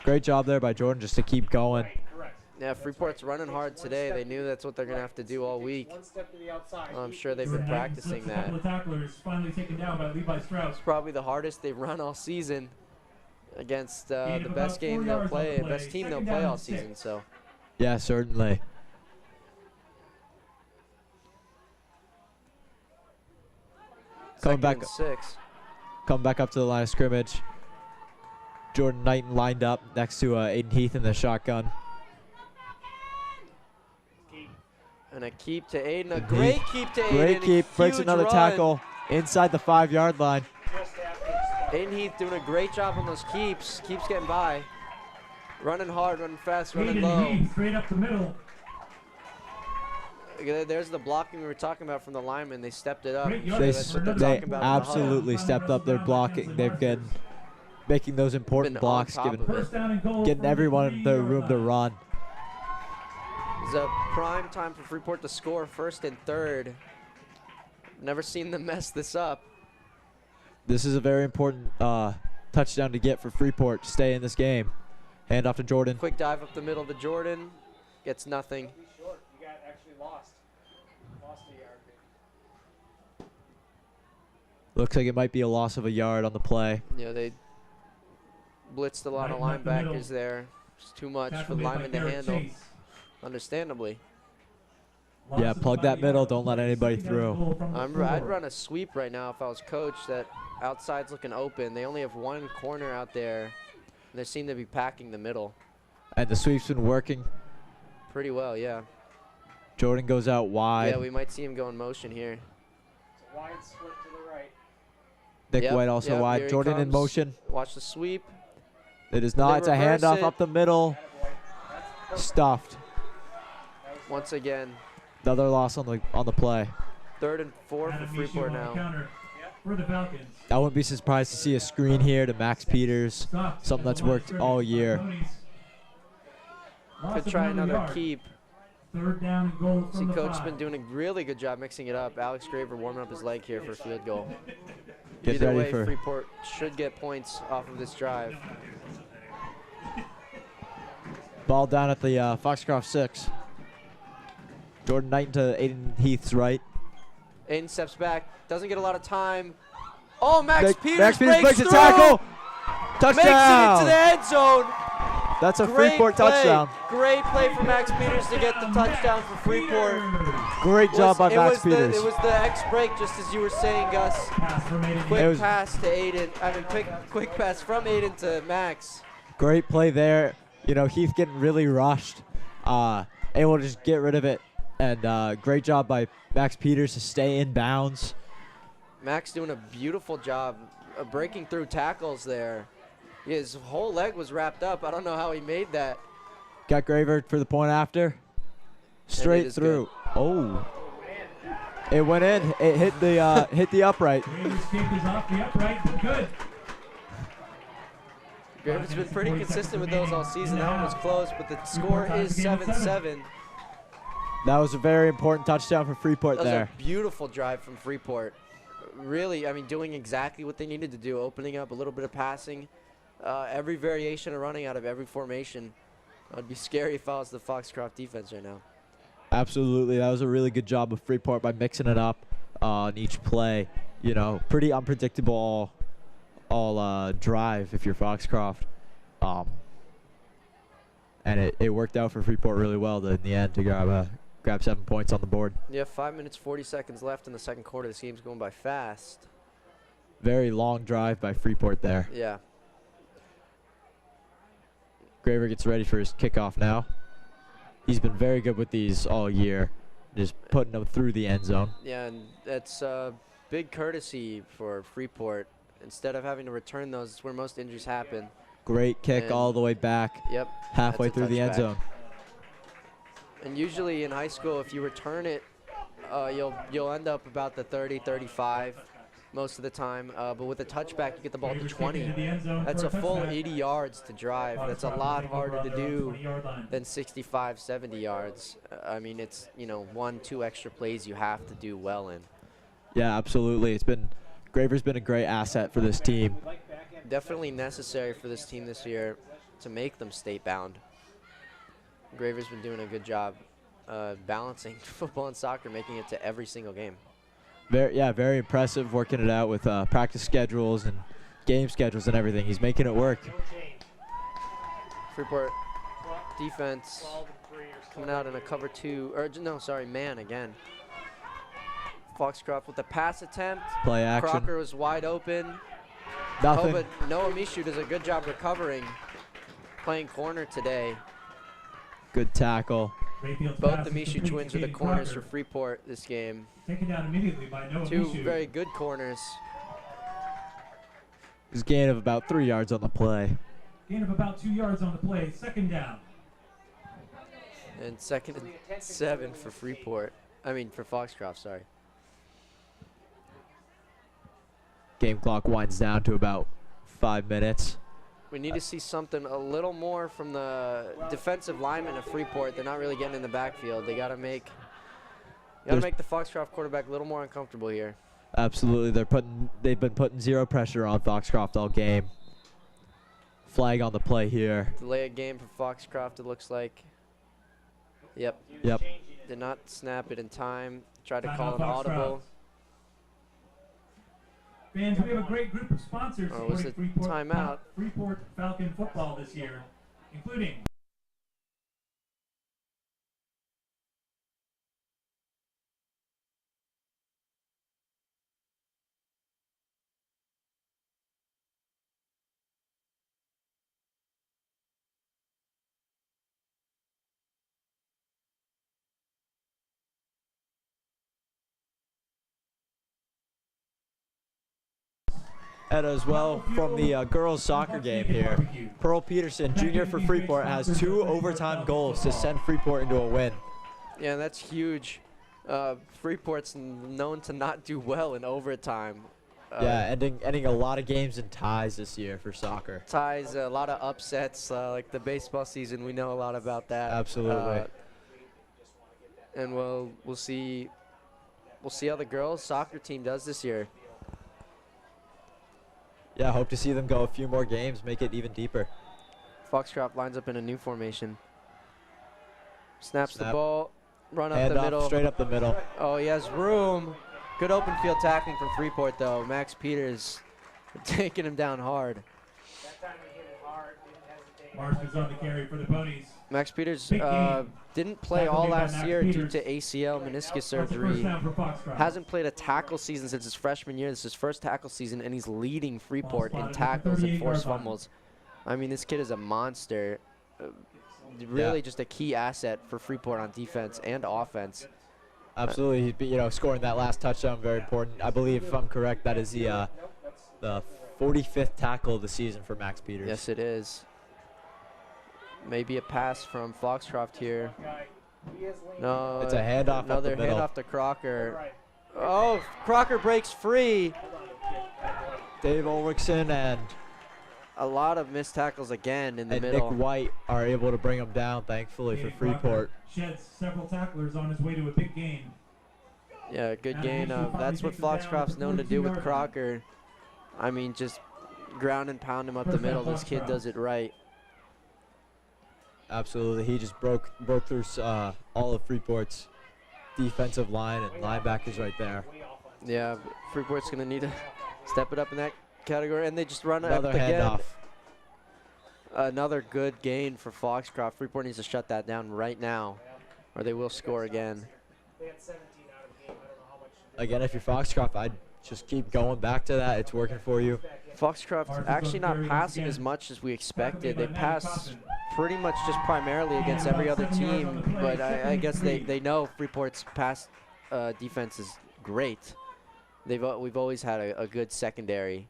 Great job there by Jordan just to keep going.
Correct.
Yeah, Freeport's running hard today. They knew that's what they're going to have to do all week.
One step to the outside.
I'm sure they've
Jordan
been
Knighton
practicing
slips a
that.
couple of tacklers, finally taken down by Levi Strauss.
It's probably the hardest they've run all season against
Gain
the
of
best
about
game
4
they'll
yards on
play,
the play.
best team they'll
Second
play
down
all
and 6.
season. So
Yeah, certainly. Coming
Second
back,
and 6.
coming back up to the line of scrimmage. Jordan Knighton lined up next to Aiden Heath in the shotgun.
And a keep to Aiden. A great keep to Aiden.
Great keep.
A
Breaks
huge
another
run.
tackle inside the 5-yard line.
Aiden Heath doing a great job on those keeps. Keeps getting by. Running hard, running fast, running low.
Aiden Heath straight up the middle.
There's the blocking we were talking about from the linemen. They stepped it up.
Great
They,
yardage
That's what they're
they
talking about in the huddle.
absolutely stepped up their blocking. They've been making those important
Been on
blocks,
top
giving,
of it.
First down and goal
getting
from
everyone
the
the
3-yard
room to
line.
run.
It's a prime time for Freeport to score 1st and 3rd. Never seen them mess this up.
This is a very important touchdown to get for Freeport to stay in this game. Hand off to Jordan.
Quick dive up the middle to Jordan. Gets nothing.
Short. You got actually lost. Lost a yard.
Looks like it might be a loss of a yard on the play.
Yeah, they blitzed a lot of
Right up the middle.
linebackers there. It's too much for
Tackled
the
by
linemen to
Garrett
handle.
Chase.
Understandably.
Loss
Yeah,
of
plug that
5
middle,
yards.
don't let anybody
Second
through.
goal from the
I'd
4.
run a sweep right now if I was coach. That outside's looking open. They only have one corner out there. And they seem to be packing the middle
And the sweep's been working.
pretty well, yeah.
Jordan goes out wide.
Yeah, we might see him go in motion here.
It's a wide split to the right.
Nick
Yep,
White also
yep,
wide.
here he
Jordan in
comes.
motion.
Watch the sweep.
It is
Will
not.
they
It's a
reverse
handoff
it?
up the middle.
Attaboy. That's perfect.
Stuffed.
Once again,
Another loss on the play.
3rd and 4 for
Adam
Freeport
Michaud on the
now.
counter for the Falcons.
I wouldn't be surprised to see a screen here to Max Peters.
Stopped
Something
at the
that's
line of
worked
scrimmage
all
by
year.
Ponies. Loss
Could
of
try another
yard.
keep.
3rd down and goal
See,
from the
coach has
5.
been doing a really good job mixing it up. Alex Graver warming up his leg here for a field goal.
Get
Either
ready
way,
for
Freeport should get points off of this drive.
ball down at the Foxcroft 6. Jordan Knighton to Aiden Heath's right.
Aiden steps back, doesn't get a lot of time. Oh, Max Peters
Max Peters breaks a
through,
tackle.
makes it
Touchdown.
into the end zone.
That's a
Great
Freeport
play.
touchdown.
Great play for Max Peters to get the touchdown for Freeport.
Great job by
it
Max
was
Peters.
it was the X break, just as you were saying, Gus.
Pass from Aiden
Quick
It was-
pass to Aiden. I mean, quick pass from Aiden to Max.
Great play there. You know, Heath getting really rushed. Able to just get rid of it. And great job by Max Peters to stay in bounds.
Max doing a beautiful job of breaking through tackles there. His whole leg was wrapped up. I don't know how he made that.
Got Graver for the point after. Straight
is
through. Oh. It went in. It hit the upright.
Graves kick is off the upright, but good.
Graver's been pretty consistent with those all season. That one was close, but the score is 7-7.
That was a very important touchdown for Freeport
That was
there.
a beautiful drive from Freeport. Really, I mean, doing exactly what they needed to do, opening up a little bit of passing, every variation of running out of every formation. It'd be scary if I was the Foxcroft defense right now.
Absolutely. That was a really good job of Freeport by mixing it up on each play. You know, pretty unpredictable all drive if you're Foxcroft. And it worked out for Freeport really well in the end to grab 7 points on the board.
Yeah, 5 minutes, 40 seconds left in the second quarter. This game's going by fast.
Very long drive by Freeport there.
Yeah.
Graver gets ready for his kickoff now. He's been very good with these all year, just putting them through the end zone.
Yeah, and that's big courtesy for Freeport. Instead of having to return those, it's where most injuries happen.
Great kick
And-
all the way back,
Yep.
halfway
that's a
through the end
touchback.
zone.
And usually in high school, if you return it, you'll end up about the 30, 35 most of the time. But with a touchback, you get the ball to 20. That's a full 80 yards to drive. That's a lot harder to do than 65, 70 yards. I mean, it's, 1, 2 extra plays you have to do well in.
Yeah, absolutely. Graver's been a great asset for this team.
Definitely necessary for this team this year to make them state bound. Graver's been doing a good job balancing football and soccer, making it to every single game.
Very impressive working it out with practice schedules and game schedules and everything. He's making it work.
Freeport defense coming out in a cover 2, or no, sorry, man again. Foxcroft with the pass attempt.
Play action.
Crocker was wide open.
Nothing.
Oh, but Noah Mishu does a good job recovering. Playing corner today.
Good tackle.
Rayfield's
Both
pass
the
is
Mishu
complete
twins
to
are the
Gabe
corners
Crocker.
for Freeport this game.
Taken down immediately by Noah
Two
Mishu.
very good corners.
His gain of about 3 yards on the play.
Gain of about 2 yards on the play. Second down.
And second and 7 for Freeport. I mean, for Foxcroft, sorry.
Game clock winds down to about 5 minutes.
We need to see something a little more from the defensive linemen of Freeport. They're not really getting in the backfield. They got to make the Foxcroft quarterback a little more uncomfortable here.
Absolutely, they've been putting zero pressure on Foxcroft all game. Flag on the play here.
Delay a game for Foxcroft, it looks like. Yep.
Yep.
Did not snap it in time. Tried to
Timeout
call an audible.
Fans, we have a great group of sponsors
Oh, was
supporting
it timeout?
Freeport Falcon football this year, including
And as well from the girls soccer game here, Pearl Peterson, junior for Freeport, has 2 overtime goals to send Freeport into a win.
Yeah, that's huge. Freeport's known to not do well in overtime.
Yeah, ending a lot of games in ties this year for soccer.
Ties, a lot of upsets, like the baseball season. We know a lot about that.
Absolutely.
And we'll see how the girls soccer team does this year.
Yeah, hope to see them go a few more games, make it even deeper.
Foxcroft lines up in a new formation. Snaps the
Snap.
ball, run up
Hand
the
off,
middle.
straight up the middle.
Oh, he has room. Good open field tackling from Freeport, though. Max Peters taking him down hard.
That time he hit it hard, didn't hesitate.
Mars is on the carry for the Ponies.
Max Peters
Big game.
didn't play
Tackle
all
made by
last
Max
year
Peters.
due to ACL meniscus
That's the
surgery.
first down for Foxcroft.
Hasn't played a tackle season since his freshman year. This is his first tackle season, and he's leading Freeport in
spotted at the
tackles and
38-yard
forced
line.
fumbles. I mean, this kid is a monster. Really just a key asset for Freeport on defense and offense.
Absolutely, scoring that last touchdown, very important. I believe, if I'm correct, that is the 45th tackle of the season for Max Peters.
Yes, it is. Maybe a pass from Foxcroft here. No,
It's a handoff up
another
the middle.
handoff to Crocker. Oh, Crocker breaks free.
Dave Ulrichsen and
A lot of missed tackles again in the
Nick
middle.
White are able to bring him down, thankfully, for
Gabe Crocker
Freeport.
sheds several tacklers on his way to a big gain.
Yeah, good
And
gain.
Mishu probably
That's what
takes him down
Foxcroft's
at the
known to do with
42-yard line.
Crocker. I mean, just ground and pound him up the
First down,
middle. This kid
Foxcroft.
does it right.
Absolutely, he just broke through all of Freeport's defensive line and linebackers right there.
Yeah, but Freeport's going to need to step it up in that category. And they just run it up
Another
again.
handoff.
Another good gain for Foxcroft. Freeport needs to shut that down right now, or they will score again.
They had 17 out of the game. I don't know how much.
Again, if you're Foxcroft, I'd just keep going back to that. It's working for you.
Foxcroft actually not passing as much as we expected. They pass pretty much just primarily against every other team, but I guess they know Freeport's pass defense is great. We've always had a good secondary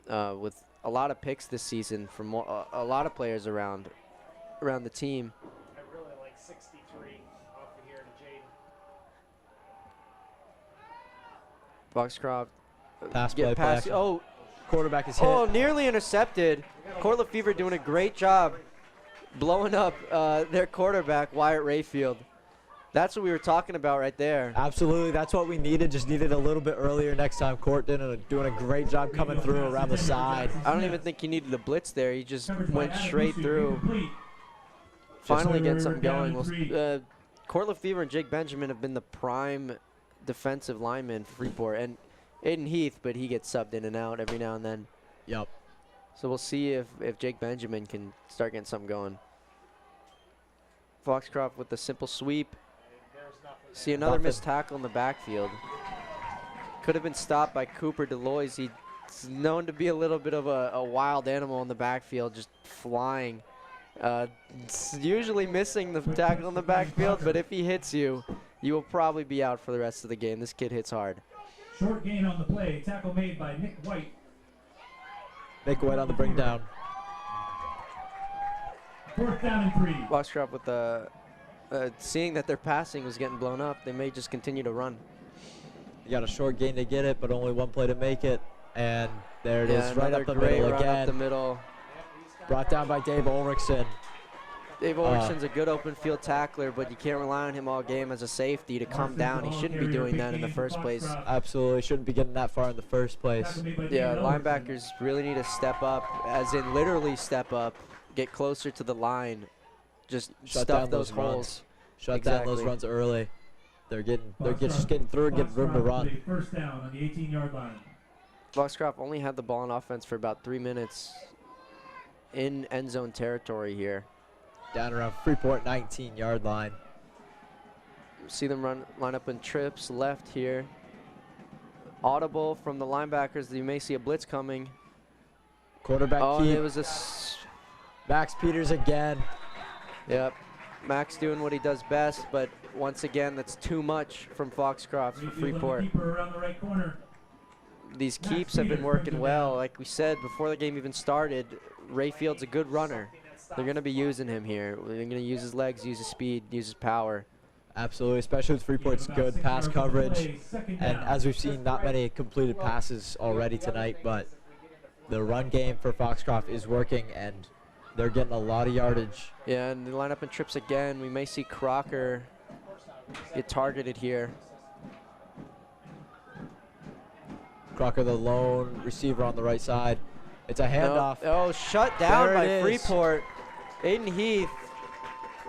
with a lot of picks this season from a lot of players around the team.
I really like 63 off of here to Jaden.
Foxcroft
Pass
get
play,
past.
play action.
Oh,
Quarterback is hit.
oh, nearly intercepted. Court Lefevre doing a great job blowing up their quarterback, Wyatt Rayfield. That's what we were talking about right there.
Absolutely, that's what we needed. Just needed a little bit earlier next time. Court doing a great job coming through around the side.
I don't even think he needed a blitz there. He just
Coverage by
went
Adam
straight
Mishu,
through.
incomplete.
Finally getting
Just
something
down
going.
to
Well, Court Lefevre and Jake Benjamin have been the prime defensive linemen for Freeport. And Aiden Heath, but he gets subbed in and out every now and then.
Yep.
So we'll see if Jake Benjamin can start getting something going. Foxcroft with the simple sweep.
There's
See another
Nothing.
missed tackle in the backfield. Could have been stopped by Cooper Deloise. He's known to be a little bit of a wild animal in the backfield, just flying. It's usually missing the tackle in the backfield, but if he hits you, you will probably be out for the rest of the game. This kid hits hard.
Short gain on the play. Tackle made by Nick White.
Nick White on the bring down.
4th down and 3.
Foxcroft with the seeing that their passing was getting blown up, they may just continue to run.
You got a short gain to get it, but only one play to make it. And there it is, right
another
up the
great
middle
run
again.
up the middle.
Brought down by Dave Ulrichsen.
Dave Ulrichsen's a good open field tackler, but you can't rely on him all game as a safety to come down. He shouldn't be doing that in the first place.
Absolutely shouldn't be getting that far in the first place.
Yeah, linebackers really need to step up, as in literally step up, get closer to the line, just
Shut
stuff
down
those
those
holes.
runs. Shut down those
Exactly.
runs early. They're just getting through and getting room to run.
1st down on the 18-yard line.
Foxcroft only had the ball on offense for about 3 minutes in end zone territory here.
Down around Freeport 19-yard line.
See them line up in trips left here. Audible from the linebackers. You may see a blitz coming.
Quarterback
Oh, and
keep.
it was a
Max Peters again.
yep. Max doing what he does best, but once again, that's too much from Foxcroft for Freeport.
Keeper around the right corner.
These
Max
keeps have been
Peters
working
brings it
well.
down.
Like we said before the game even started, Rayfield's a good runner. They're going to be using him here. They're going to use his legs, use his speed, use his power.
Absolutely, especially with Freeport's good pass coverage. And as we've seen, not many completed passes already tonight, but the run game for Foxcroft is working, and they're getting a lot of yardage.
Yeah, and they line up in trips again. We may see Crocker get targeted here.
Crocker, the lone receiver on the right side. It's a handoff.
Oh, shut down
There
by
it is.
Freeport. Aiden Heath,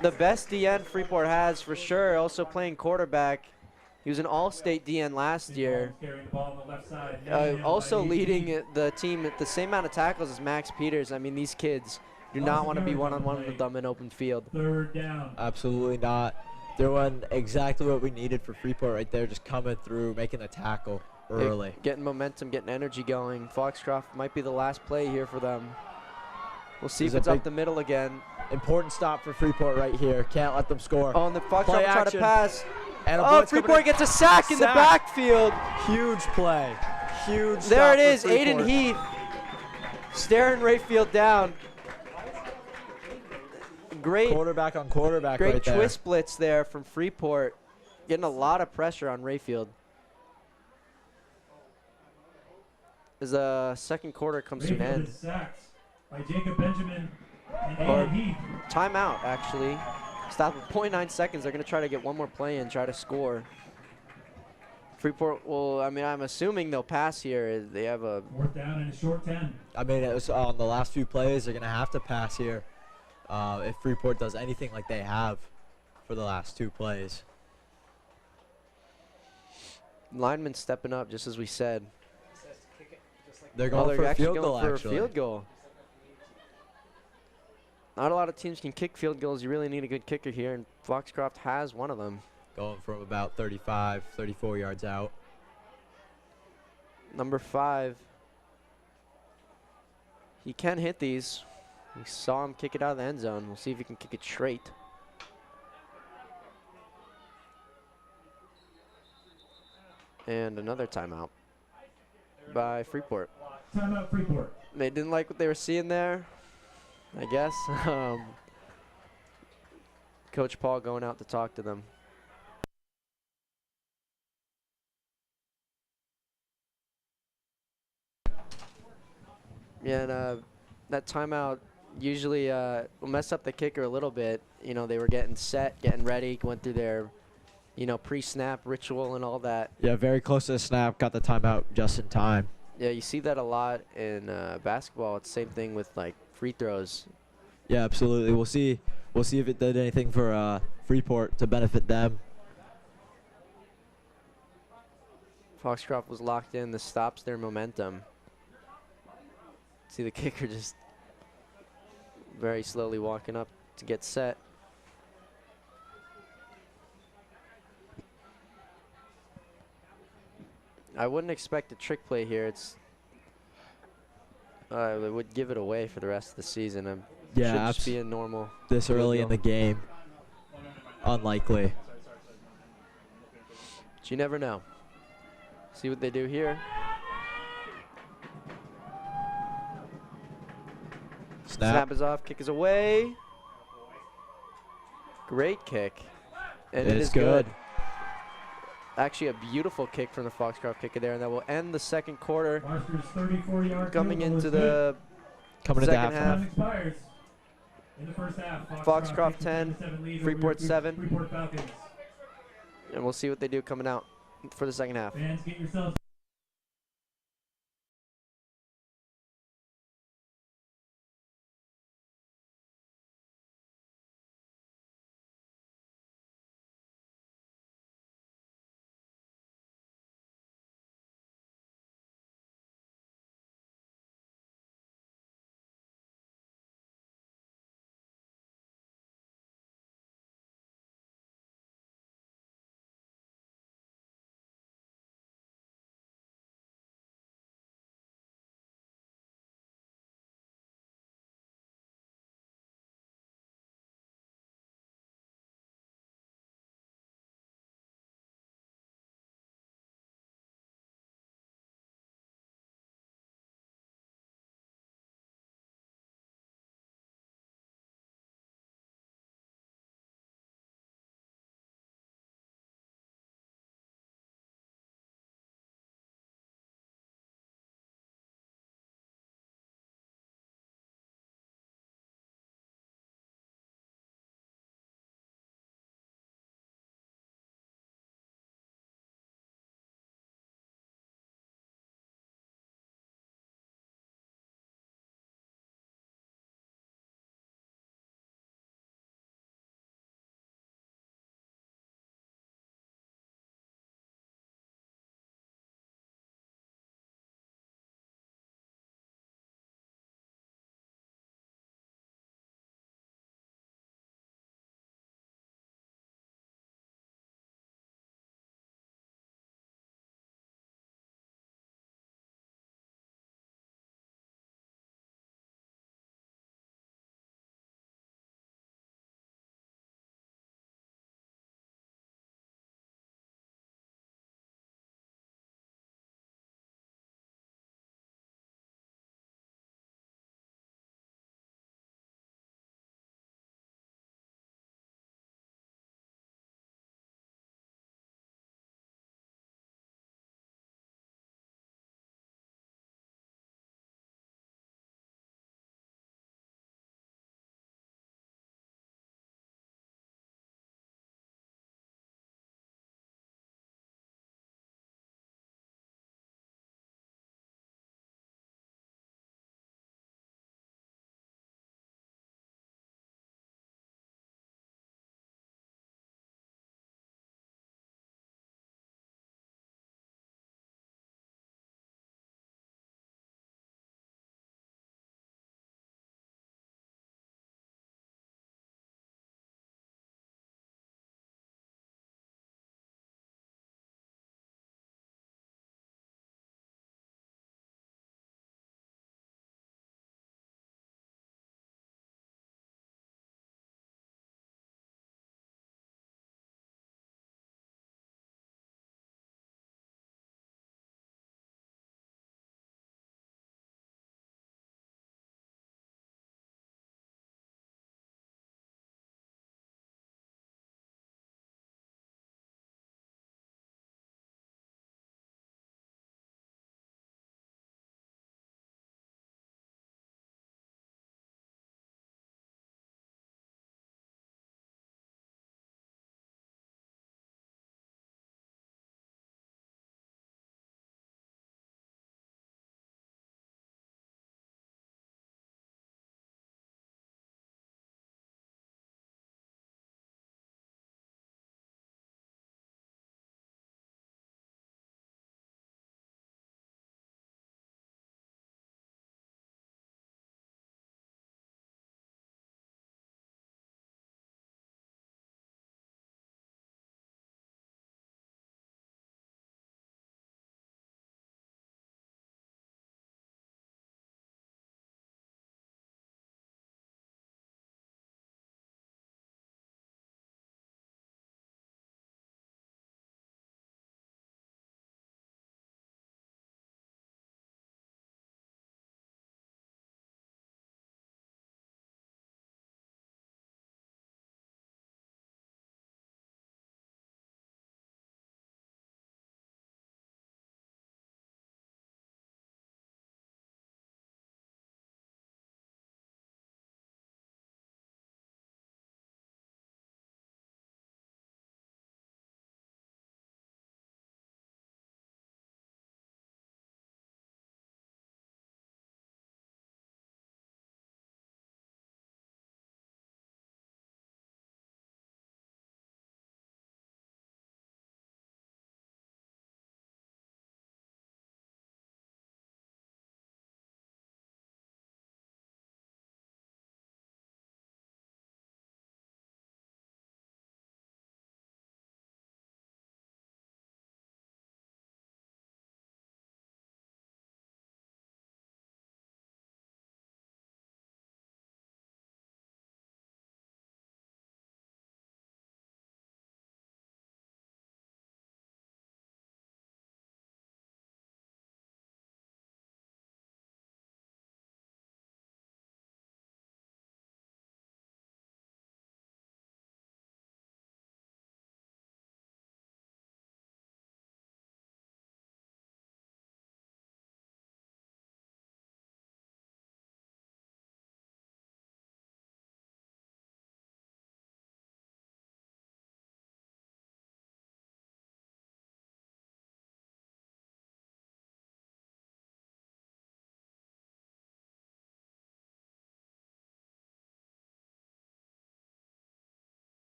the best DN Freeport has for sure, also playing quarterback. He was an all-state DN last year.
Carrying the ball on the left side.
Also leading the team at the same amount of tackles as Max Peters. I mean, these kids do not want to be one-on-one with them in open field.
3rd down.
Absolutely not. Doing exactly what we needed for Freeport right there, just coming through, making a tackle early.
Getting momentum, getting energy going. Foxcroft might be the last play here for them. We'll see if
There's a
it's up
big-
the middle again.
Important stop for Freeport right here. Can't let them score.
Oh, and the Foxcroft
Play
will try to
action.
pass.
And a
Oh,
blitz coming
Freeport
in.
gets a sack in the
Sack.
backfield.
Huge play. Huge
There
stop
it is,
for Freeport.
Aiden Heath staring Rayfield down. Great,
Quarterback on quarterback
great
right there.
twist blitz there from Freeport, getting a lot of pressure on Rayfield. As the second quarter comes to an
Rayfield
end.
is sacked by Jacob Benjamin and
Or-
Aiden Heath.
Timeout, actually. Stop at 0.9 seconds. They're going to try to get one more play in, try to score. Freeport will, I mean, I'm assuming they'll pass here. They have a
4th down and a short 10.
I mean, it was on the last few plays. They're going to have to pass here if Freeport does anything like they have for the last 2 plays.
lineman stepping up, just as we said.
They're
Oh,
going
they're
for a
actually
field
going
goal,
for
actually.
a field goal. Not a lot of teams can kick field goals. You really need a good kicker here, and Foxcroft has one of them.
Going from about 35, 34 yards out.
Number 5. He can hit these. We saw him kick it out of the end zone. We'll see if he can kick it straight. And another timeout by Freeport.
Timeout Freeport.
They didn't like what they were seeing there, I guess. Coach Paul going out to talk to them. Yeah, and that timeout usually will mess up the kicker a little bit. You know, they were getting set, getting ready, went through their, you know, pre-snap ritual and all that.
Yeah, very close to the snap. Got the timeout just in time.
Yeah, you see that a lot in basketball. It's the same thing with, like, free throws.
Yeah, absolutely. We'll see. We'll see if it did anything for Freeport to benefit them.
Foxcroft was locked in. This stops their momentum. See the kicker just very slowly walking up to get set. I wouldn't expect a trick play here. It's it would give it away for the rest of the season.
Yeah,
should just be a normal.
this early in the game. Unlikely.
But you never know. See what they do here. Snap is off. Kick is away. Great kick. And it is good. Actually, a beautiful kick from the Foxcroft kicker there, and that will end the second quarter.
Marster's 34-yard
Coming
field goal
into
is
the
Coming
second
into
half.
Time expires. In the first half,
Foxcroft
takes a
10,
7 lead over
Freeport
your
7.
Freeport Falcons.
And we'll see what they do coming out for the second half.
Fans, get yourselves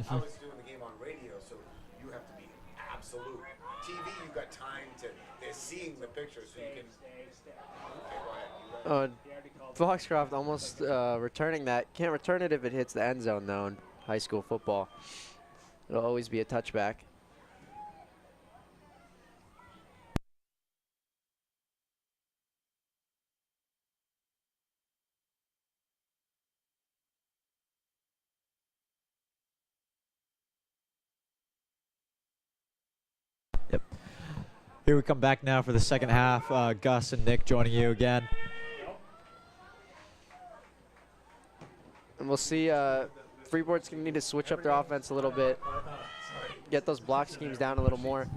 I was doing the game on radio, so you have to be absolute. TV, you got time to. They're seeing the picture, so you can. Okay, go ahead.
Foxcroft almost returning that. Can't return it if it hits the end zone, though, in high school football. It'll always be a touchback.
Yep. Here we come back now for the second half. Gus and Nick joining you again.
And we'll see Freeport's going to need to switch up their offense a little bit. Get those block schemes down a little more.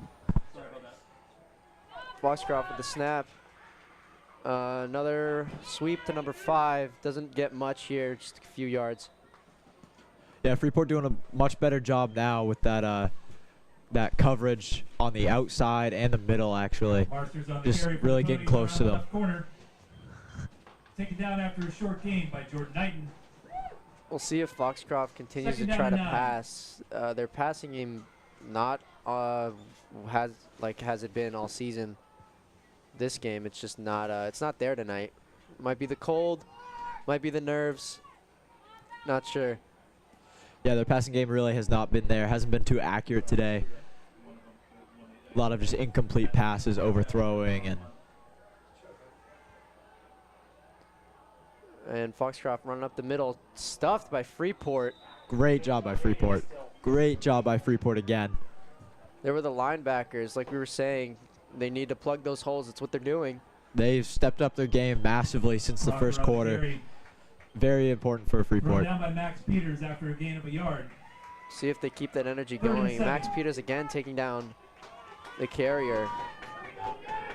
Foxcroft with the snap. Another sweep to number 5. Doesn't get much here, just a few yards.
Yeah, Freeport doing a much better job now with that that coverage on the outside and the middle, actually. Just really getting close to them.
Corner. Taken down after a short gain by Jordan Knighton.
We'll see if Foxcroft continues to try to pass. Their passing game not has it been all season. This game, it's just not it's not there tonight. Might be the cold, might be the nerves. Not sure.
Yeah, their passing game really has not been there. Hasn't been too accurate today. A lot of just incomplete passes, overthrowing,
and Foxcroft running up the middle, stuffed by Freeport.
Great job by Freeport. Great job by Freeport again.
They were the linebackers, like we were saying. They need to plug those holes. That's what they're doing.
They've stepped up their game massively since the first quarter. Very important for Freeport.
Down by Max Peters after a gain of a yard.
See if they keep that energy going. Max Peters again taking down the carrier.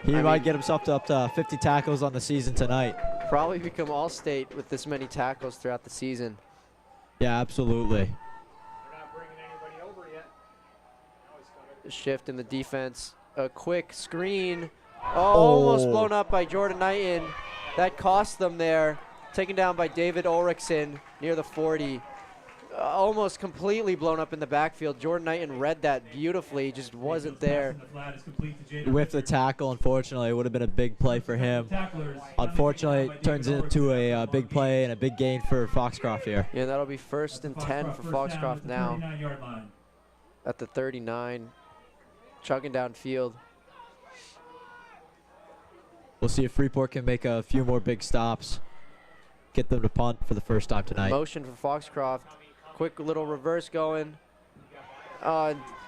He might get himself up to 50 tackles on the season tonight.
Probably become all-state with this many tackles throughout the season.
Yeah, absolutely.
They're not bringing anybody over yet. Now he's coming.
A shift in the defense. A quick screen. Oh, almost blown up by Jordan Knighton. That cost them there. Taken down by David Ulrichsen near the 40. Almost completely blown up in the backfield. Jordan Knighton read that beautifully, just wasn't there.
With the tackle, unfortunately, it would have been a big play for him. Unfortunately, it turns into a big play and a big gain for Foxcroft here.
Yeah, that'll be 1st and 10 for Foxcroft now. At the 39, chugging downfield.
We'll see if Freeport can make a few more big stops. Get them to punt for the first time tonight.
Motion for Foxcroft. Quick little reverse going.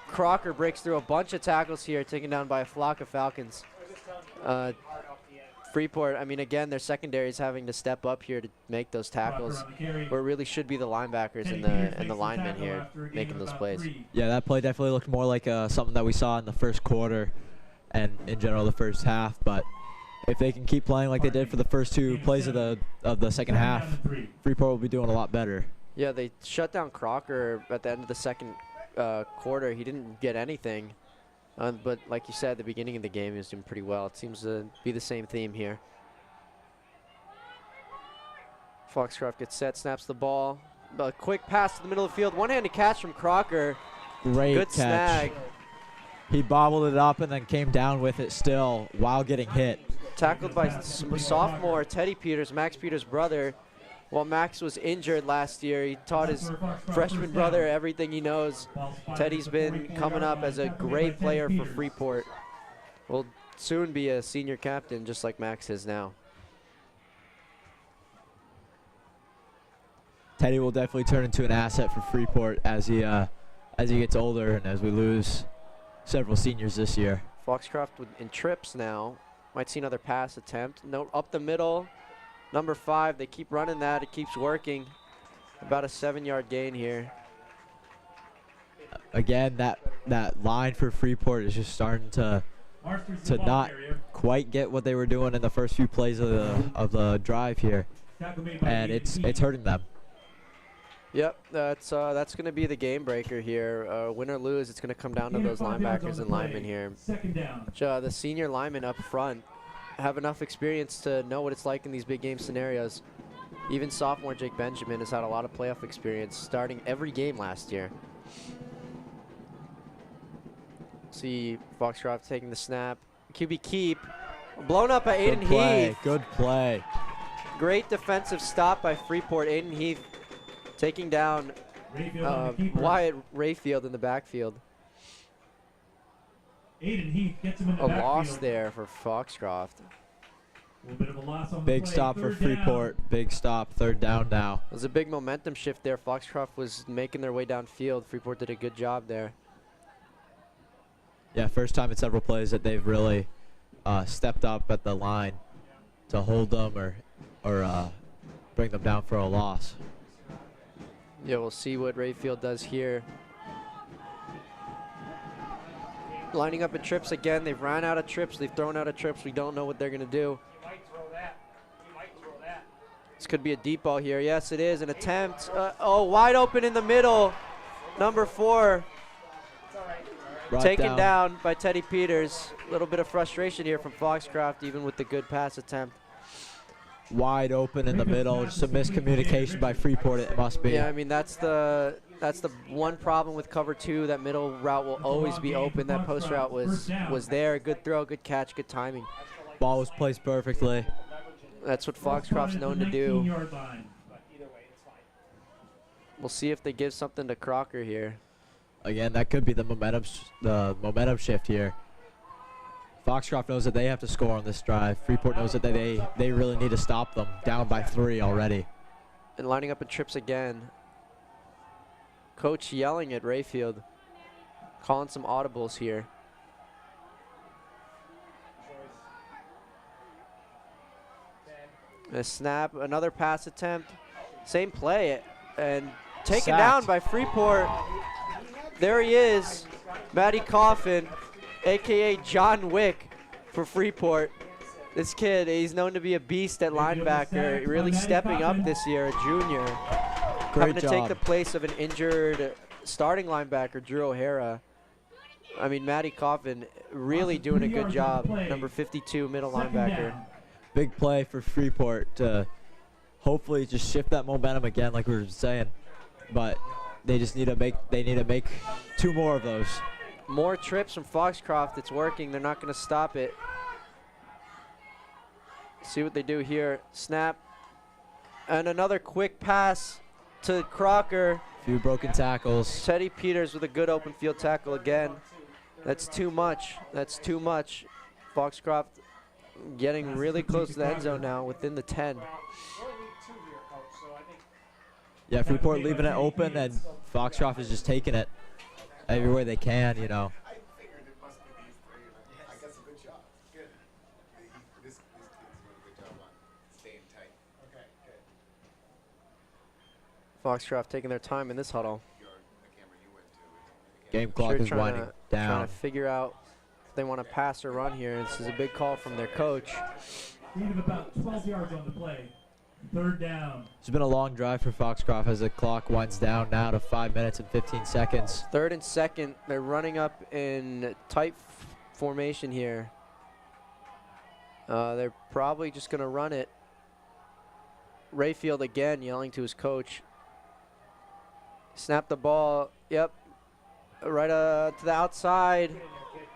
Crocker breaks through a bunch of tackles here, taken down by a flock of Falcons. Freeport, I mean, again, their secondary is having to step up here to make those tackles, where it really should be the linebackers and the linemen here making those plays.
Yeah, that play definitely looked more like something that we saw in the first quarter and in general the first half, but if they can keep playing like they did for the first 2 plays of the second half, Freeport will be doing a lot better.
Yeah, they shut down Crocker at the end of the second quarter. He didn't get anything, but like you said, at the beginning of the game, he was doing pretty well. It seems to be the same theme here. Foxcroft gets set, snaps the ball. A quick pass to the middle of the field. One-handed catch from Crocker.
Great
Good
catch.
snag.
He bobbled it up and then came down with it still while getting hit.
Tackled by sophomore Teddy Peters, Max Peters' brother. While Max was injured last year, he taught his freshman brother everything he knows. Teddy's been coming up as a great player for Freeport. Will soon be a senior captain, just like Max is now.
Teddy will definitely turn into an asset for Freeport as he gets older and as we lose several seniors this year.
Foxcroft in trips now. Might see another pass attempt. No, up the middle. Number 5, they keep running that. It keeps working. About a 7-yard gain here.
Again, that line for Freeport is just starting to not quite get what they were doing in the first few plays of the drive here, and it's hurting them.
Yep, that's going to be the game breaker here. Win or lose, it's going to come down to those linebackers and linemen here. The senior linemen up front have enough experience to know what it's like in these big game scenarios. Even sophomore Jake Benjamin has had a lot of playoff experience starting every game last year. See Foxcroft taking the snap. QB keep. Blown up by
Good
Aiden
play.
Heath.
Good play.
Great defensive stop by Freeport. Aiden Heath taking down
Rayfield on the keeper.
Wyatt Rayfield in the backfield.
Aiden Heath gets him in the
A
backfield.
loss there for Foxcroft.
A little bit of a loss on the
Big
play.
stop for
Third down.
Freeport. Big stop. 3rd down now.
It was a big momentum shift there. Foxcroft was making their way downfield. Freeport did a good job there.
Yeah, first time in several plays that they've really stepped up at the line to hold them or bring them down for a loss.
Yeah, we'll see what Rayfield does here. Lining up in trips again. They've ran out of trips. They've thrown out of trips. We don't know what they're going to do.
He might throw that. He might throw that.
This could be a deep ball here. Yes, it is. An attempt. Oh, wide open in the middle. Number 4.
Brought
Taken down by Teddy Peters. A little bit of frustration here from Foxcroft, even with the good pass attempt.
Wide open in the middle. Just a miscommunication by Freeport, it must be.
Yeah, I mean, that's the one problem with cover 2. That middle route will always be open. That post route was there. Good throw, good catch, good timing.
Ball was placed perfectly.
That's what Foxcroft's known to do.
19-yard line.
But either way, it's fine.
We'll see if they give something to Crocker here.
Again, that could be the momentum shift here. Foxcroft knows that they have to score on this drive. Freeport knows that they really need to stop them. Down by 3 already.
And lining up in trips again. Coach yelling at Rayfield. Calling some audibles here. A snap, another pass attempt. Same play, and taken
Sacked.
down by Freeport. There he is, Matty Coffin, a.k.a. John Wick for Freeport. This kid, he's known to be a beast at linebacker, really stepping up this year, a junior.
Great
Having to
job.
take the place of an injured starting linebacker, Drew O'Hara. I mean, Matty Coffin really doing a good job, number 52 middle
Second
linebacker.
down.
Big play for Freeport to hopefully just shift that momentum again, like we were saying. But they just need to make 2 more of those.
More trips from Foxcroft. It's working. They're not going to stop it. See what they do here. Snap. And another quick pass to Crocker.
Few broken tackles.
Teddy Peters with a good open field tackle again. That's too much. That's too much. Foxcroft getting really close to the end zone now, within the 10.
We're week 2 here, coach. So I think
Yeah, Freeport leaving it open, and Foxcroft is just taking it every way they can, you know.
I figured it must be these 3. I got some good shots. Good. This kid's doing a good job on staying tight. Okay, good.
Foxcroft taking their time in this huddle.
The camera you went to.
Game clock
Sure
is
trying
winding
to
down.
figure out if they want to pass or run here. This is a big call from their coach.
Lead of about 12 yards on the play. 3rd down.
It's been a long drive for Foxcroft as the clock winds down now to 5 minutes and 15 seconds.
3rd and 2nd. They're running up in tight formation here. They're probably just going to run it. Rayfield again yelling to his coach. Snap the ball. Yep. Right to the outside.
get in there, kid.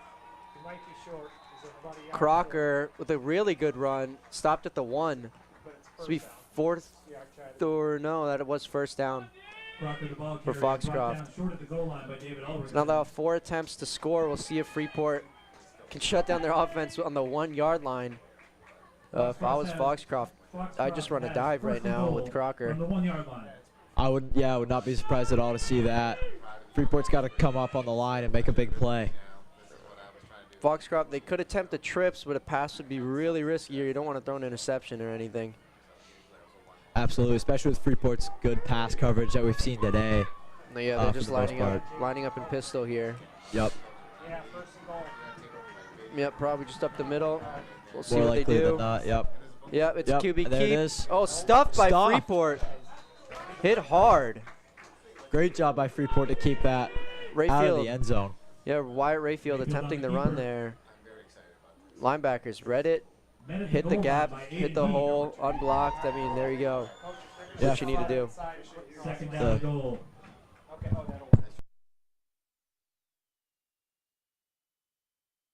He might be short. He's about a yard
Crocker with a really good run. Stopped at the 1.
short, but it's
This will be
first down.
4th
Yeah, I tried it.
or no, that it was 1st down.
Crocker, the ball
For
carrier, brought
Foxcroft.
down short at the goal line by David Ulrich.
So now they'll have 4 attempts to score. We'll see if Freeport can shut down their offense on the 1 yard line. If I was Foxcroft, I'd just run a dive right now with Crocker.
From the 1 yard line.
I would not be surprised at all to see that. Freeport's got to come up on the line and make a big play.
Foxcroft, they could attempt the trips, but a pass would be really risky. You don't want to throw an interception or anything.
Absolutely, especially with Freeport's good pass coverage that we've seen today.
No, yeah, they're
for
just
the most
lining up in pistol here.
Yep.
Yeah, first and goal.
Yep, probably just up the middle. We'll see
More
what they
likely than
do.
not. Yep.
Yep, it's
Yep,
QB
there it
keep.
is.
Oh, stuffed by
Stuffed.
Freeport. Hit hard.
Great job by Freeport to keep that out of the
Rayfield.
end zone.
Yeah, Wyatt Rayfield attempting the run there. Linebackers read it,
Men at
hit the
goal line
gap,
by
hit the
Aiden
hole, unblocked. I mean, there you go.
Yeah.
What you need to do.
Inside is what
Heath.
you're on.
2nd down goal.
Okay, oh, that'll work.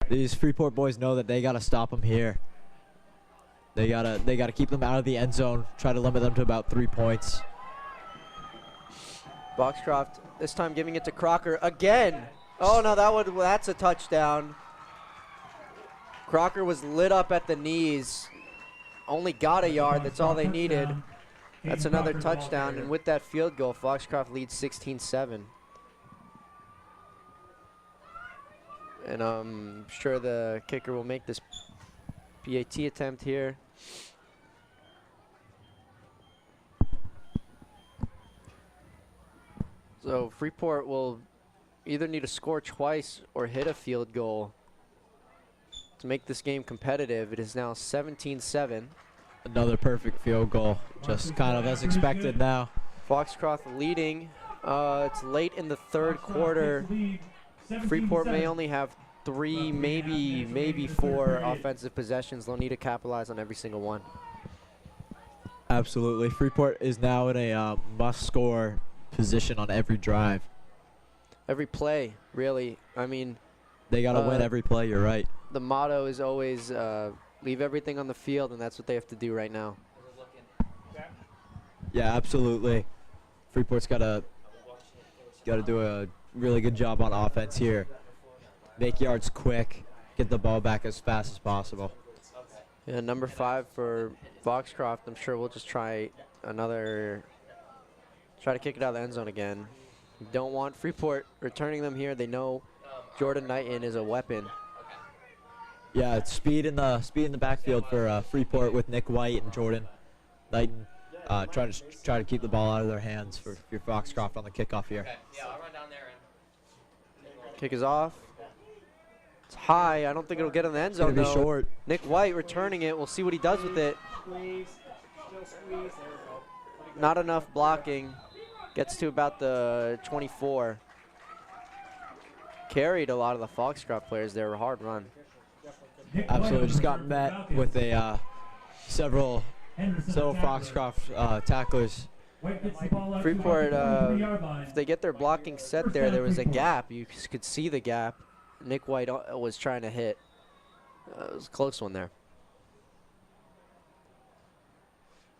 These Freeport boys know that they gotta stop them here. They gotta keep them out of the end zone. Try to limit them to about 3 points.
Foxcroft this time giving it to Crocker again. Oh no, that's a touchdown. Crocker was lit up at the knees. Only got a yard. That's all they needed. That's another touchdown, and with that field goal, Foxcroft leads 16-7. And I'm sure the kicker will make this PAT attempt here. So Freeport will either need to score twice or hit a field goal to make this game competitive. It is now 17-7.
Another perfect field goal, just kind of as expected now.
Foxcroft leading. It's late in the third quarter. Freeport may only have 3, maybe 4 offensive possessions. They'll need to capitalize on every single one.
Absolutely. Freeport is now in a must-score position on every drive.
Every play, really. I mean,
They got to win every play, you're right.
the motto is always leave everything on the field, and that's what they have to do right now.
Yeah, absolutely. Freeport's got to do a really good job on offense here. Make yards quick, get the ball back as fast as possible.
Yeah, number 5 for Foxcroft. I'm sure we'll just try to kick it out of the end zone again. Don't want Freeport returning them here. They know Jordan Knighton is a weapon.
Yeah, it's speed in the backfield for Freeport with Nick White and Jordan Knighton. Try to keep the ball out of their hands for your Foxcroft on the kickoff here.
Okay. Yeah, I'll run down there and.
Kick is off. It's high. I don't think it'll get in the end zone,
It's gonna be
though.
short.
Nick White returning it. We'll see what he does with it.
Squeeze. Still squeeze. There we go.
Not enough blocking. Gets to about the 24. Carried a lot of the Foxcroft players there. A hard run.
Absolutely, just got met with a several Foxcroft tacklers.
Freeport, if they get their blocking set there was a gap. You could see the gap. Nick White was trying to hit. It was a close one there.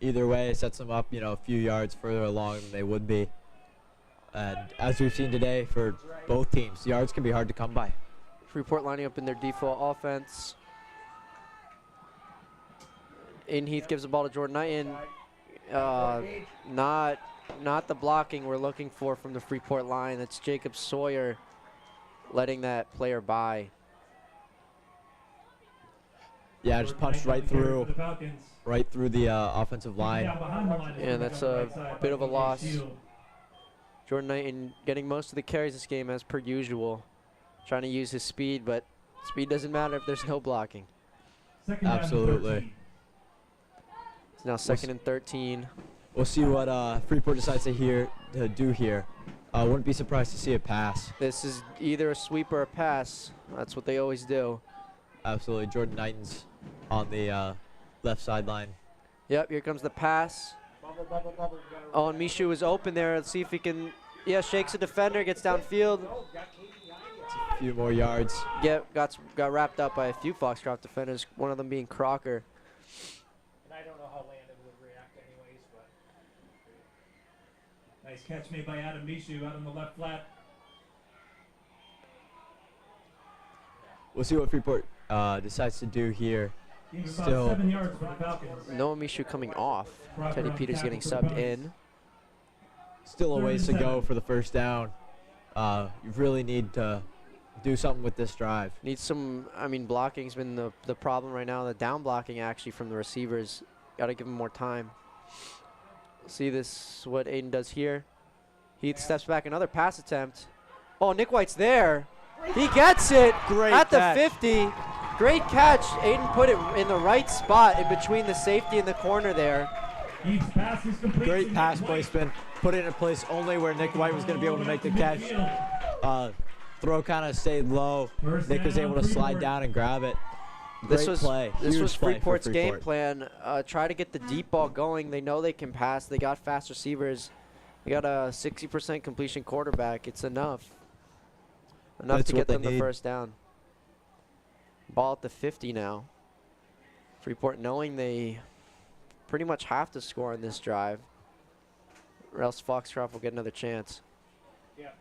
Either way, it sets them up, a few yards further along than they would be. And as we've seen today for both teams, yards can be hard to come by.
Freeport lining up in their default offense. Heath gives the ball to Jordan Knighton. Not the blocking we're looking for from the Freeport line. That's Jacob Sawyer letting that player by.
Yeah, just punched right through the offensive line.
Yeah, that's a bit of a loss. Jordan Knighton getting most of the carries this game as per usual. Trying to use his speed, but speed doesn't matter if there's no blocking.
Absolutely.
It's now 2nd and 13.
We'll see what Freeport decides to do here. Wouldn't be surprised to see a pass.
This is either a sweep or a pass. That's what they always do.
Absolutely. Jordan Knighton's on the left sideline.
Yep, here comes the pass.
Bubble, bubble, bubble. We gotta
Oh, and Mishu is open there. Let's see if he can. Yeah, shakes a defender, gets downfield.
go. Got KPI.
A few more yards.
Got wrapped up by a few Foxcroft defenders, one of them being Crocker.
And I don't know how Landon would react anyways, but
Nice catch made by Adam Mishu out on the left flat.
We'll see what Freeport decides to do here.
Gained about
Still
7 yards for the Falcons.
Noah Mishu coming off. Teddy Peters getting subbed in.
Still a ways to go for the first down. You really need to do something with this drive.
Needs some, blocking's been the problem right now. The down blocking actually from the receivers. Got to give them more time. See this, what Aiden does here. Heath steps back, another pass attempt. Oh, Nick White's there. He gets it at the 50. Great catch. Aiden put it in the right spot in between the safety and the corner there.
Each pass is complete.
Great pass placement. Put it in a place only where Nick White was going to be able to make the catch. Throw kind of stayed low. Nick was able to slide down and grab it. Great play.
This
Huge
was
play for
Freeport's game
Freeport.
plan. Try to get the deep ball going. They know they can pass. They got fast receivers. They got a 60% completion quarterback. It's enough. Enough
That's
to
what
get
they
them the
need.
first down. Ball at the 50 now. Freeport knowing they pretty much have to score on this drive, or else Foxcroft will get another chance.
Yep.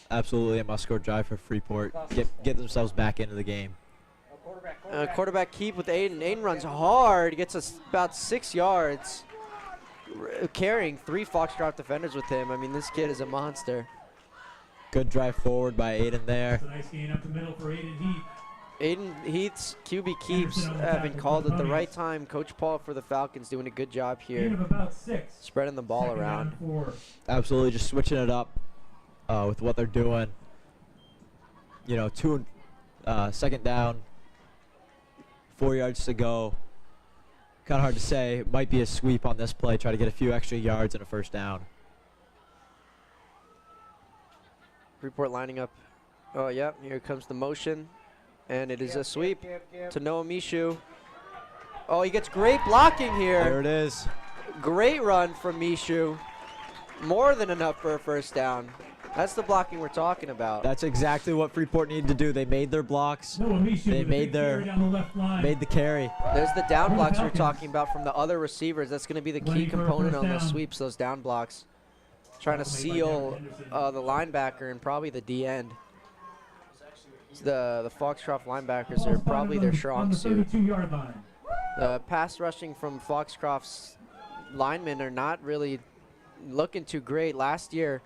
Absolutely a must-score drive for Freeport. Get themselves back into the game.
Quarterback keep with Aiden. Aiden runs hard, gets us about 6 yards, carrying 3 Foxcroft defenders with him. I mean, this kid is a monster.
Good drive forward by Aiden there.
It's a nice gain up the middle for Aiden Heath.
Aiden Heath's QB keeps have been called at the right time. Coach Paul for the Falcons doing a good job
Gain of
here,
about 6.
spreading the ball
Second down
around.
and 4.
Absolutely just switching it up with what they're doing. You know, second down, 4 yards to go. Kind of hard to say. Might be a sweep on this play. Try to get a few extra yards and a first down.
Freeport lining up. Oh, yep, here comes the motion. And it is a sweep to Noah Mishu. Oh, he gets great blocking
There
here.
it is.
Great run from Mishu. More than enough for a first down. That's the blocking we're talking about.
That's exactly what Freeport needed to do. They made their blocks.
Noah Mishu
They
with a
made
big
their-
carry down the left line.
Made the carry.
There's the down
For the
blocks we're
Falcons.
talking about from the other receivers. That's going to be the key
Waiting for a
component
first
on those
down.
sweeps, those down blocks. Trying to
Made by
seal
Devin Henderson.
the linebacker and probably the D end. The Foxcroft linebackers are
Ball
probably
spotted
their
on
strong
the
suit.
32-yard line.
The pass rushing from Foxcroft's linemen are not really looking too great. Last year,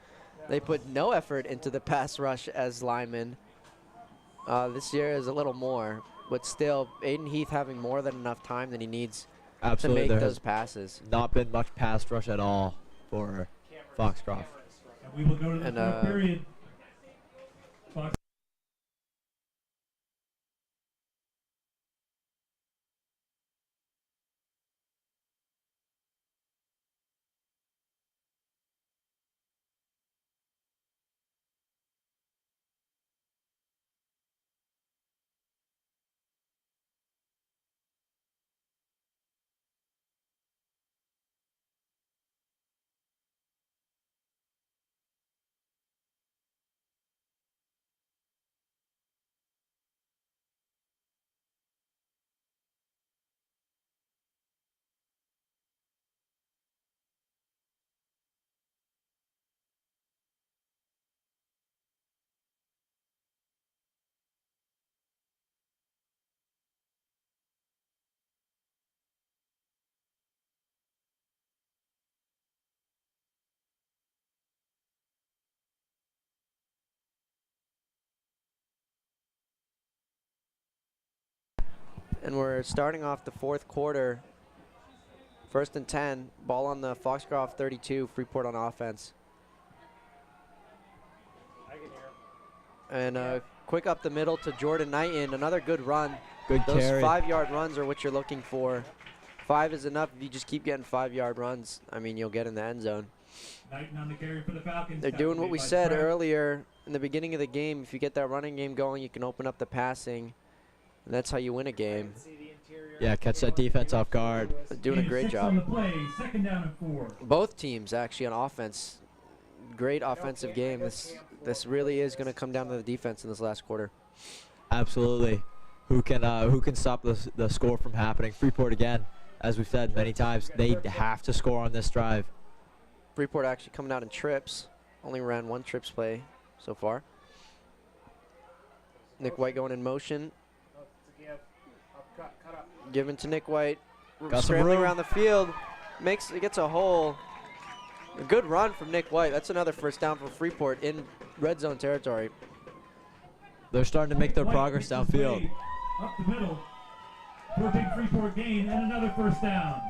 they put no effort into the pass rush as linemen. This year is a little more, but still, Aiden Heath having more than enough time that he needs
Absolutely.
to
There
make
has
those passes.
not been much pass rush at all for Foxcroft.
And we will go to the
And,
fourth period. Fox
And we're starting off the fourth quarter. 1st and 10. Ball on the Foxcroft 32. Freeport on offense.
I can hear him.
And quick up the middle to Jordan Knighton. Another good run.
Good
Those
carry.
5-yard runs are what you're looking for. 5 is enough. If you just keep getting 5-yard runs, I mean, you'll get in the end zone.
Knighton on the carry for the Falcons.
They're doing what we
By
said
Trent.
earlier in the beginning of the game. If you get that running game going, you can open up the passing. And that's how you win a game.
See the interior.
Yeah, catch that defense off guard.
They're doing a
Gain of
great
6 on the
job.
play. 2nd down and 4.
Both teams actually on offense. Great offensive game. This really is going to come down to the defense in this last quarter.
Absolutely. Who can stop the score from happening? Freeport again, as we've said many times, they have to score on this drive.
Freeport actually coming out in trips. Only ran 1 trips play so far. Nick White going in motion.
Oh, it's a give. Up, cut up.
Given to Nick White.
Got some
Scrambling
room.
around the field. Gets a hole. A good run from Nick White. That's another first down for Freeport in red zone territory.
They're starting to make their
White
progress
makes his
downfield.
way Up the middle. For a big Freeport gain and another first down.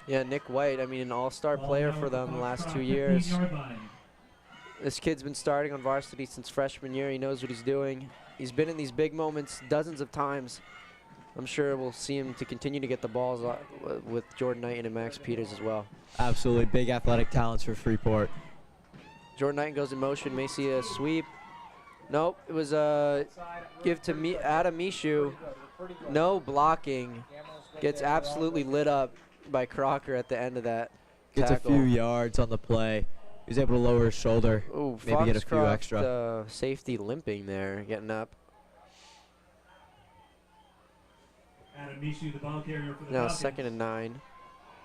Yeah, Nick White, I mean, an all-star
Ball
player
now
for
at the
them the last
Foxcroft
2 years.
15-yard line.
This kid's been starting on varsity since freshman year. He knows what he's doing. He's been in these big moments dozens of times. I'm sure we'll see him to continue to get the balls with Jordan Knighton and Max Peters as well.
Absolutely big athletic talents for Freeport.
Jordan Knighton goes in motion, may see a sweep. Nope, it was a give to Adam Mishu. No blocking. Gets absolutely lit up by Crocker at the end of that
Gets
tackle.
a few yards on the play. He was able to lower his shoulder,
Ooh,
maybe get a few
Foxcroft,
extra.
safety limping there, getting up.
Adam Mishu, the ball carrier for the
Now
Falcons.
2nd and 9.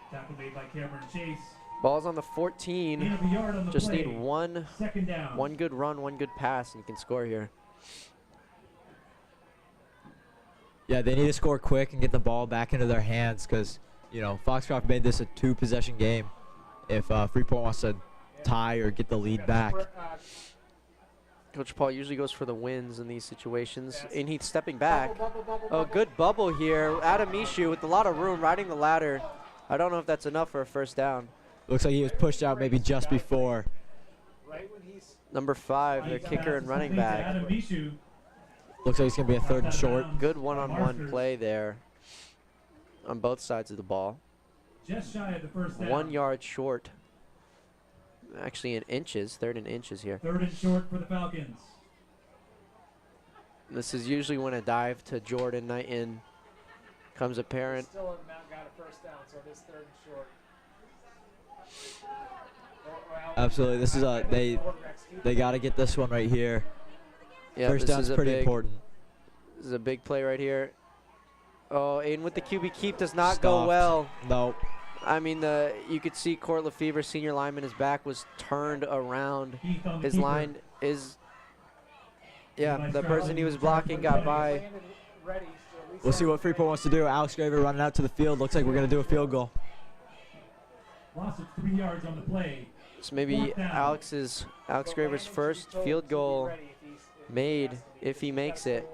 Tackle made by Cameron Chase.
Ball's on the
Gain
14.
of a yard on the
Just
play.
need one
Second down.
good run, one good pass, and you can score here.
Yeah, they need to score quick and get the ball back into their hands because, you know, Foxcroft made this a 2-possession game. If Freeport wants to tie or get the lead back.
Coach Paul usually goes for the wins in these situations. And he's stepping back. Oh, good bubble here. Adam Mishu with a lot of room riding the ladder. I don't know if that's enough for a first down.
Looks like he was pushed out maybe just before.
Number 5, their kicker and running back.
Adam Mishu.
Looks like it's going to be a 3rd and short.
Good one-on-one play there on both sides of the ball.
Just shy of the first down.
1 yard short. Actually in inches, 3rd and inches here.
3rd and short for the Falcons.
This is usually when a dive to Jordan Knighton comes apparent.
Still have not got a first down, so it is 3rd and short.
Absolutely. This is they got to get this one right here.
Yeah,
First
this
down's
is
pretty
big,
important.
This is a big play right here. Oh, Aiden with the QB keep does not go
Stopped.
well.
Nope.
I mean, you could see Court Lefevre, senior lineman, his back was turned around.
Heath on the
His
keeper.
line is, yeah, the person he was blocking got by.
We'll see what Freeport wants to do. Alex Graver running out to the field. Looks like we're going to do a field goal.
Loss of 3 yards on the play.
So maybe Alex Graver's first field goal made if he makes it.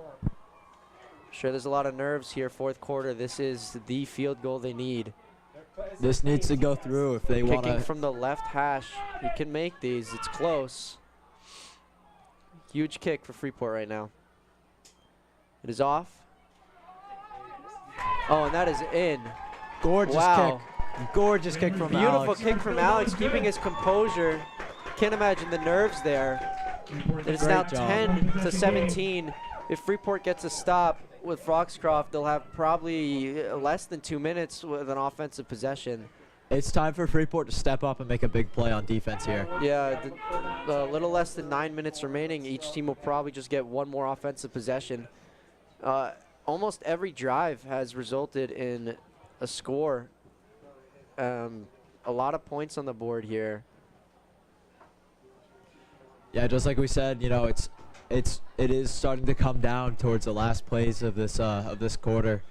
Sure, there's a lot of nerves here, 4th quarter. This is the field goal they need.
This needs to go through if they want
Kicking
to.
from the left hash. He can make these. It's close. Huge kick for Freeport right now. It is off. Oh, and that is in.
Gorgeous
Wow.
kick. Gorgeous kick from
Beautiful
Alex.
kick from Alex, keeping his composure. Can't imagine the nerves there. It's now
Great job.
10 to 17. If Freeport gets a stop with Foxcroft, they'll have probably less than 2 minutes with an offensive possession.
It's time for Freeport to step up and make a big play on defense here.
Yeah, a little less than 9 minutes remaining. Each team will probably just get one more offensive possession. Almost every drive has resulted in a score. A lot of points on the board here.
Yeah, just like we said, you know, it is starting to come down towards the last plays of this quarter.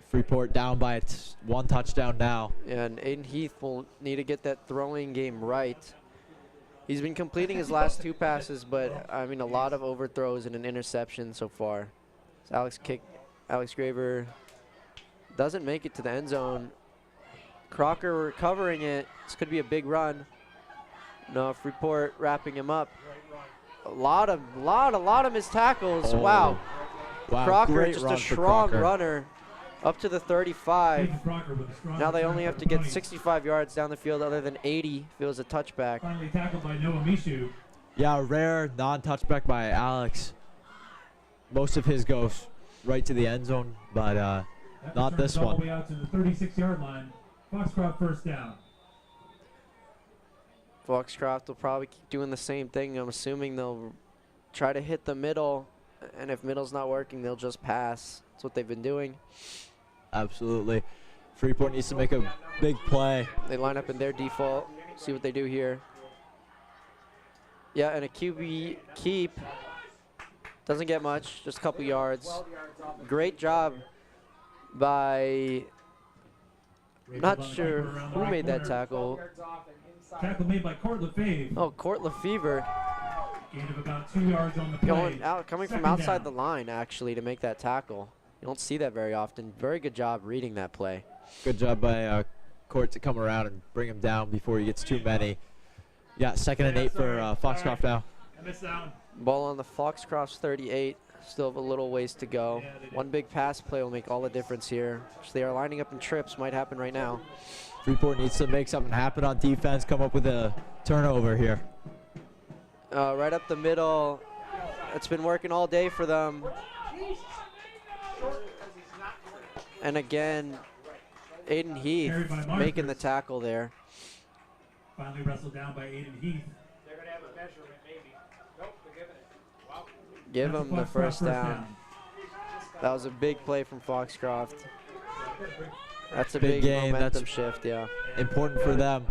Freeport down by 1 touchdown now.
And Aiden Heath will need to get that throwing game right. He's been completing his last 2 passes, but I mean a lot of overthrows and an interception so far. So Alex Graver doesn't make it to the end zone. Crocker recovering it. This could be a big run. No, Freeport wrapping him up. A lot of missed tackles.
Oh.
Wow.
Wow,
Crocker,
great
just
run
a
for
strong
Crocker.
runner. Up to the 35.
Nathan Crocker with a strong
Now they
return
only have
for
to get
20.
65 yards down the field, other than 80 if it was a touchback.
Finally tackled by Noah Mishu.
Yeah, rare non-touchback by Alex. Most of his goes right to the end zone, but
That
not
return
this
is all
one.
the way out to the 36-yard line. Foxcroft first down.
Foxcroft will probably keep doing the same thing. I'm assuming they'll try to hit the middle, and if middle's not working, they'll just pass. That's what they've been doing.
Absolutely. Freeport needs to make a big play.
They line up in their default. See what they do here. Yeah, and a QB keep. Doesn't get much, just a couple yards. Great job by, not sure who made that tackle.
Tackle made by Court Lefevre.
Oh, Court Lefevre
Gain of about 2 yards on the play.
going out, coming from
Second
outside
down.
the line actually to make that tackle. You don't see that very often. Very good job reading that play.
Good job by Court to come around and bring him down before he gets too many. Yeah, 2nd and 8 for Foxcroft now.
I missed that one.
Ball on the Foxcroft's 38. Still have a little ways to go.
Yeah, they do.
One big pass play will make all the difference here. So they are lining up in trips. Might happen right now.
Freeport needs to make something happen on defense, come up with a turnover here.
Right up the middle. It's been working all day for them. And again, Aiden Heath
Carried by Marcus.
making the tackle there.
Finally wrestled down by Aiden Heath.
They're going to have a measurement, maybe. Nope, they're giving it. Wow.
Give
That's
him the
Foxcroft
first down. That was a big play from Foxcroft. That's a
Big
big
game,
momentum
that's-
shift, yeah.
Important for them.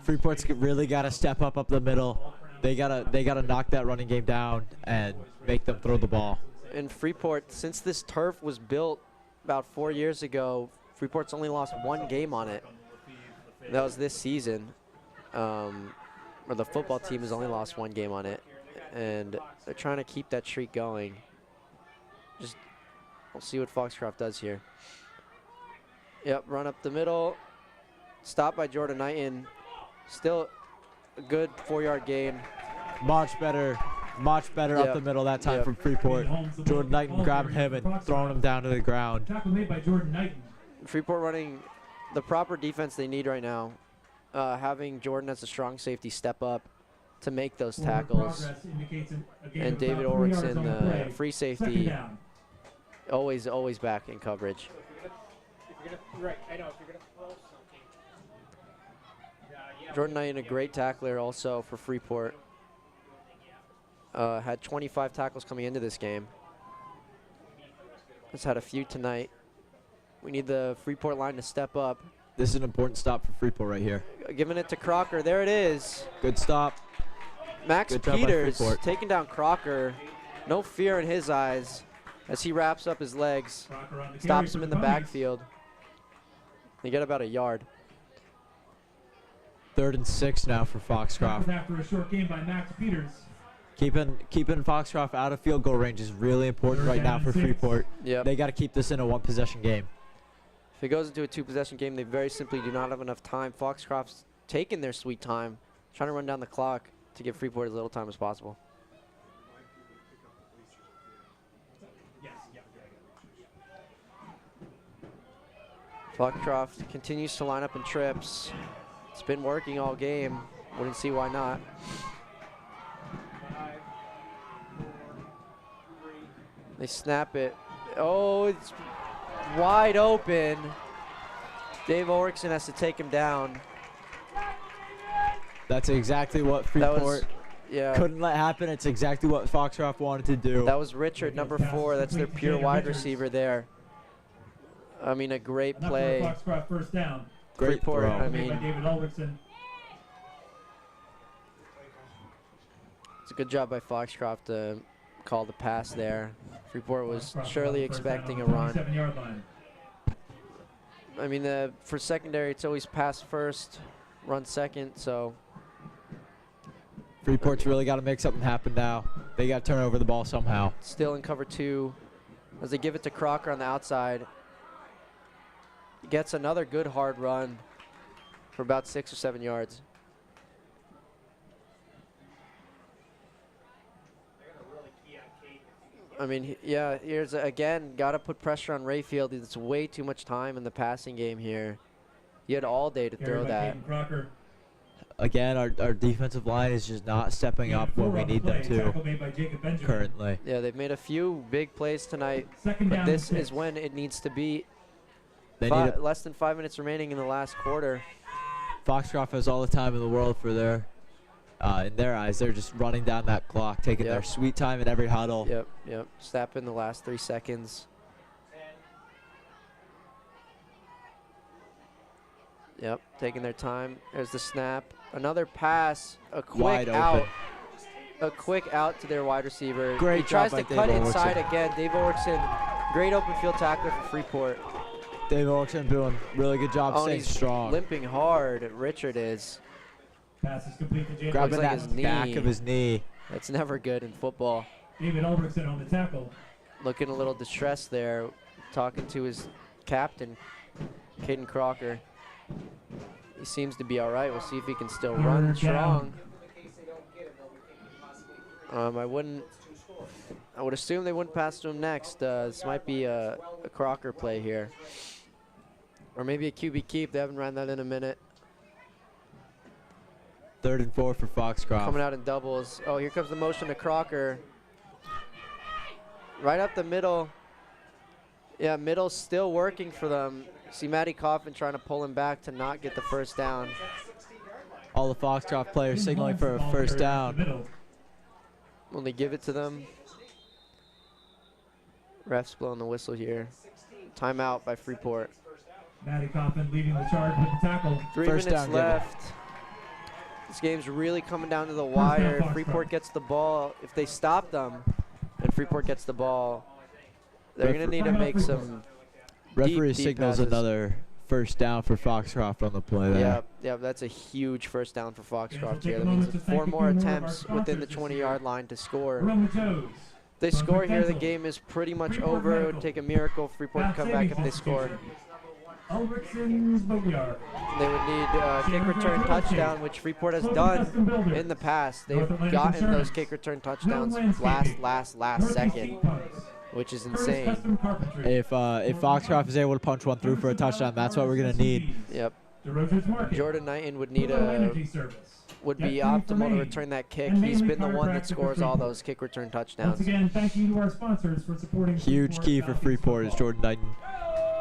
Freeport's really got to step up the middle. They gotta knock that running game down and make them throw the ball.
In Freeport, since this turf was built about 4 years ago, Freeport's only lost one game on it. That was this season. Or the football team has only lost one game on it. And they're trying to keep that streak going. Just, we'll see what Foxcroft does here. Yep, run up the middle. Stop by Jordan Knighton. Still a good 4-yard gain.
Much better
Yep.
up the middle that time
Yep.
from Freeport. Jordan Knighton grabbing him and throwing him down to the ground.
Tackle made by Jordan Knighton.
Freeport running the proper defense they need right now. Having Jordan as a strong safety step up to make those tackles.
Progress indicates a gain
And
of
David
about 3 yards
Ulrichsen,
on the play.
free
Second
safety,
down.
always back in coverage.
If you're gonna, right, I know, if you're going to throw something. Yeah,
Jordan Knighton, a great tackler also for Freeport. Had 25 tackles coming into this game. Has had a few tonight. We need the Freeport line to step up.
This is an important stop for Freeport right here.
Giving it to Crocker. There it is.
Good stop.
Max
Good job by
Peters
Freeport.
taking down Crocker. No fear in his eyes as he wraps up his legs.
Crocker on the carry
Stops
for
him in the
Bunnies.
backfield. They get about a yard.
3rd and 6 now for
Tackled
Foxcroft.
after a short gain by Max Peters.
Keeping Foxcroft out of field goal range is really important
Third
right now
down
for
and 6.
Freeport.
Yep.
They got to keep this in a 1-possession game.
If it goes into a 2-possession game, they very simply do not have enough time. Foxcroft's taking their sweet time, trying to run down the clock to give Freeport as little time as possible.
Yes, yeah.
Foxcroft continues to line up in trips. It's been working all game. Wouldn't see why not.
5, 4, 3.
They snap it. Oh, it's wide open. Dave Ulrichsen has to take him down.
That's exactly what
That was,
Freeport
yeah.
couldn't let happen. It's exactly what Foxcroft wanted to do.
That was Richard, number 4. That's their pure wide receiver there. I mean, a great
Enough for a
play.
Foxcroft first down.
Great
Freeport,
throw.
I
Made by
mean,
David Ulrichsen.
it's a good job by Foxcroft to call the pass there. Freeport was
Foxcroft
surely
first down
expecting a
on the
run.
27-yard line.
I mean, for secondary, it's always pass first, run second, so
Freeport's really got to make something happen now. They got to turn over the ball somehow.
still in cover 2 as they give it to Crocker on the outside. He gets another good hard run for about 6 or 7 yards. I mean, yeah, here's again, got to put pressure on Rayfield. It's way too much time in the passing game here. He had all day to
Carried
throw
by
that.
Caden Crocker.
Again, our defensive line is just not stepping up when we need them to
Tackle made by Jacob Benjamin.
currently.
Yeah, they've made a few big plays tonight,
Second
but
down
this
and
is
6.
when it needs to be.
They need
Less than 5 minutes remaining in the last quarter.
Foxcroft has all the time in the world for in their eyes. They're just running down that clock, taking their
Yep.
sweet time in every huddle.
Yep. Snap in the last 3 seconds. Yep, taking their time. There's the snap. Another pass. A quick
Wide
out.
open.
A quick out to their wide receiver.
Great
He tries
job
to
by
cut
Dave
inside
Ulrichsen.
again. Dave Ulrichsen, great open field tackler for Freeport.
Dave Ulrichsen doing really good job
Oh, and
staying
he's
strong.
limping hard. Richard is.
Pass is complete to Jacob.
Grabbing
Looks like
that
his knee.
back of his knee.
That's never good in football.
David Ulrichsen on the tackle.
Looking a little distressed there, talking to his captain, Caden Crocker. He seems to be all right. We'll see if he can still run
Third
strong.
down.
I would assume they wouldn't pass to him next. This might be a Crocker play here. Or maybe a QB keep. They haven't ran that in a minute.
3rd and 4 for Foxcroft.
Coming out in doubles. Oh, here comes the motion to Crocker. Right up the middle. Yeah, middle's still working for them. See Matty Coffin trying to pull him back to not get the first down.
All the Foxcroft players signaling for a first down.
When they give it to them, refs blowing the whistle here. Timeout by Freeport.
Matty Coffin leading the charge with the tackle.
3
First
minutes
down,
left. This game's really coming down to the wire. If
Foxcroft.
Freeport gets the ball, if they stop them and Freeport gets the ball, they're going to need to make some
Referee
deep
signals
passes.
another first down for Foxcroft on the play there.
Yeah, that's a huge first down for Foxcroft
take
here.
a
That means
moment to thank
4
a few
more
more of our
attempts within the
sponsors this
20-yard line to score.
We're on the toes.
If they
But
score here, the
potential.
game is pretty much
Freeport
over. It would
Medical.
take a miracle for Freeport to
Pass
come back if
savings
they score.
institution. Ulrichson's Boatyard.
They would need kick return touchdown, which Freeport has done in the past. They've gotten those kick return touchdowns last second, which is insane.
If Foxcroft is able to punch one through for a touchdown, that's what we're gonna need.
Yep.
Jordan
Jordan Knighton would need would be
Get food for
optimal to
me.
return that kick.
And
He's
mainly
been the one that
chiropractic
scores
for
all
Freeport.
those kick return
Once
touchdowns.
again, thank you to our sponsors for supporting
Huge
Freeport
key for
Southeast
Freeport is
football.
Jordan Knighton.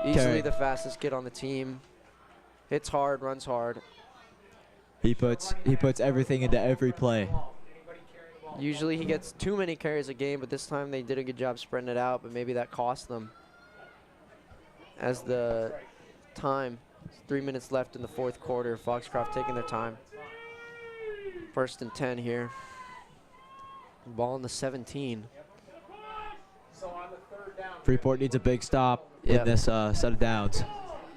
Easily
Carry.
the fastest kid on the team. Hits hard, runs hard.
He puts everything into every play.
Usually he gets too many carries a game, but this time they did a good job spreading it out, but maybe that cost them. As the time, 3 minutes left in the fourth quarter, Foxcroft taking their time. 1st and 10 here. Ball in the 17.
Freeport needs a big stop
Yep.
in this set of downs.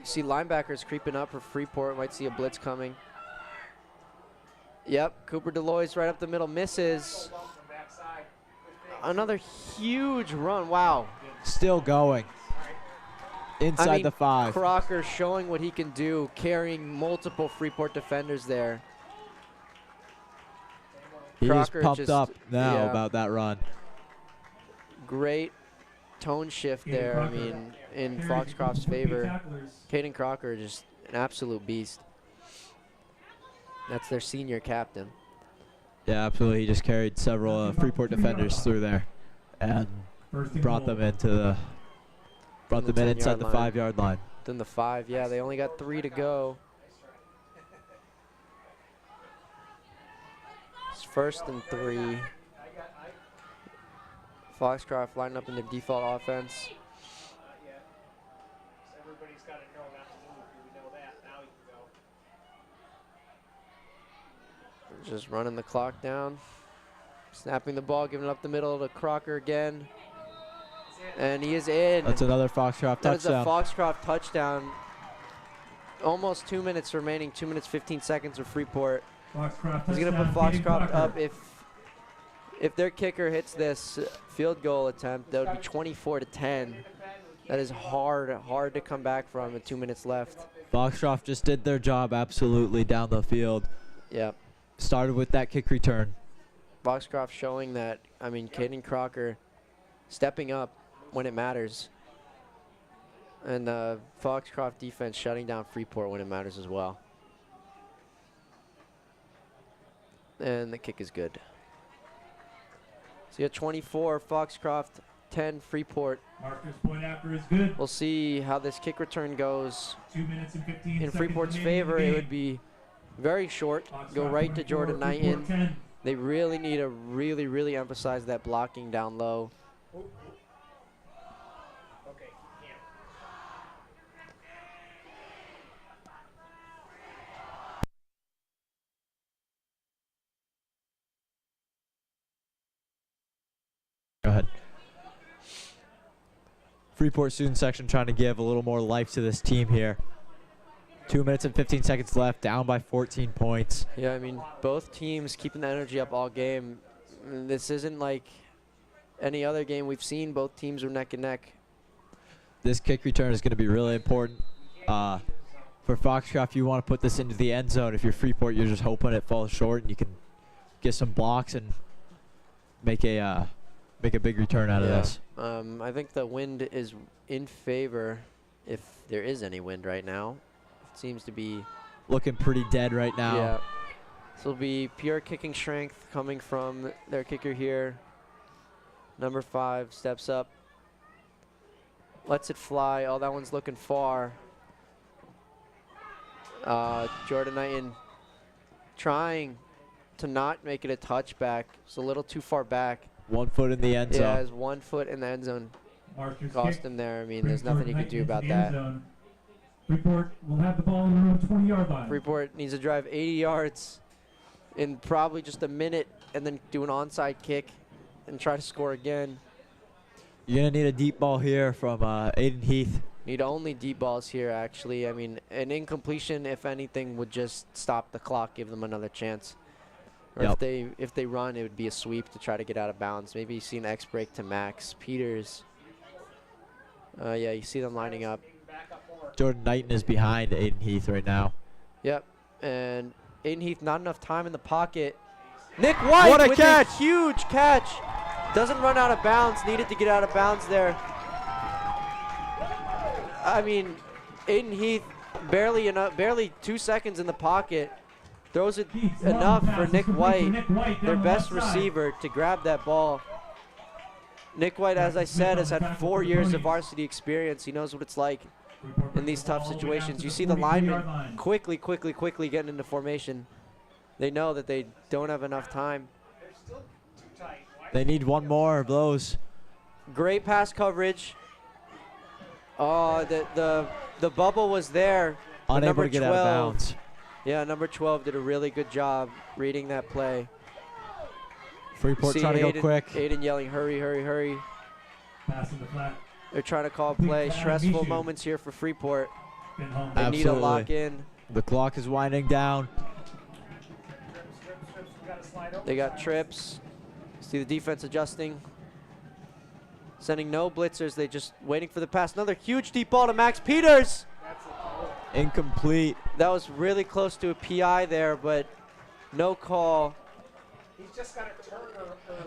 You see linebackers creeping up for Freeport. Might see a blitz coming. Yep, Cooper Deloy's right up the middle, misses. Another huge run, wow.
Still going. Inside
I mean,
the 5.
Crocker showing what he can do, carrying multiple Freeport defenders there.
He is
Crocker
pumped
just-
up now
yeah.
about that run.
Great tone shift
Caden
there, I
Crocker.
mean, in
Carries
Foxcroft's
would-be
favor.
tacklers.
Caden Crocker, just an absolute beast. That's their senior captain.
Yeah, absolutely. He just carried several Freeport defenders through there and
First and
brought
goal.
them into the
From the
in
10-yard
inside the
line.
5-yard line.
Then the 5, yeah, they only got 3 to go. It's 1st and 3. Foxcroft lining up in their default offense.
Everybody's got to know not to move. We know that. Now you can go.
Just running the clock down. Snapping the ball, giving it up the middle to Crocker again. And he is in.
That's another Foxcroft
That is a
touchdown.
Foxcroft touchdown. Almost 2 minutes remaining, 2 minutes 15 seconds for Freeport.
Foxcroft
He's gonna put
touchdown, Caden
Foxcroft
Crocker.
up if their kicker hits this field goal attempt. That would be 24-10. That is hard to come back from with 2 minutes left.
Foxcroft just did their job absolutely down the field.
Yep.
Started with that kick return.
Foxcroft showing that, I mean, Caden Crocker stepping up when it matters. And Foxcroft defense shutting down Freeport when it matters as well. And the kick is good. So you got 24, Foxcroft, 10, Freeport.
Marcus point after is good.
We'll see how this kick return goes.
2 minutes and 15
In
seconds
Freeport's
remaining in the
favor, it
game.
would be very short. Go
Foxcroft
right to
24,
Jordan
Freeport
Knighton.
10.
They really need to really emphasize that blocking down low.
Okay, yeah.
Go ahead. Freeport student section trying to give a little more life to this team here. 2 minutes and 15 seconds left, down by 14 points.
Yeah, I mean, both teams keeping the energy up all game. This isn't like any other game we've seen. Both teams are neck and neck.
This kick return is going to be really important. For Foxcroft, you want to put this into the end zone. If you're Freeport, you're just hoping it falls short and you can get some blocks and make a big return out of this.
I think the wind is in favor, if there is any wind right now. It seems to be.
Looking pretty dead right now.
Yeah. This will be pure kicking strength coming from their kicker here. Number 5 steps up. Lets it fly. Oh, that one's looking far. Jordan Knighton trying to not make it a touchback. It's a little too far back.
1 foot in the end
Yeah,
zone.
his 1 foot in the end zone
Marshall's
cost
kick
him there. I mean, there's
brings
nothing you
Jordan
can do
Knight
about
into the end
that.
zone. Freeport will have the ball in their own 20-yard line.
Freeport needs to drive 80 yards in probably just a minute and then do an onside kick and try to score again.
You're going to need a deep ball here from Aiden Heath.
Need only deep balls here, actually. I mean, an incompletion, if anything, would just stop the clock, give them another chance. Or
Yep.
if they run, it would be a sweep to try to get out of bounds. Maybe you see an X break to Max Peters. Yeah, you see them lining up.
Jordan Knighton is behind Aiden Heath right now.
Yep, and Aiden Heath, not enough time in the pocket. Nick White
What a
with
catch!
a huge catch. Doesn't run out of bounds. Needed to get out of bounds there. I mean, Aiden Heath barely 2 seconds in the pocket. Throws it
Heath's
enough
long
for
pass
Nick
is complete
White,
for Nick White
their
down the
best
left side.
receiver, to grab that ball. Nick White, as I said, has had 4 years of varsity experience. He knows what it's like
Freeport
in these
brings the
tough
ball all the way down
situations.
to
You see the
43-yard
linemen
line.
quickly getting into formation. They know that they don't have enough time.
They need one more of those.
Great pass coverage. Oh, the bubble was there. but
Unable
number
to get out of bounds.
Yeah, number 12 did a really good job reading that play.
Freeport
See
trying to go
Aiden-
quick.
Aiden yelling, hurry, hurry, hurry.
Pass in the flat.
They're trying to call a
Complete
play.
to Adam
Stressful
Mishu.
moments here for Freeport.
Been home.
They need a
Absolutely.
lock in.
The clock is winding down.
They got trips. See the defense adjusting. Sending no blitzers. They just waiting for the pass. Another huge deep ball to Max Peters.
Incomplete.
That was really close to a PI there, but no call.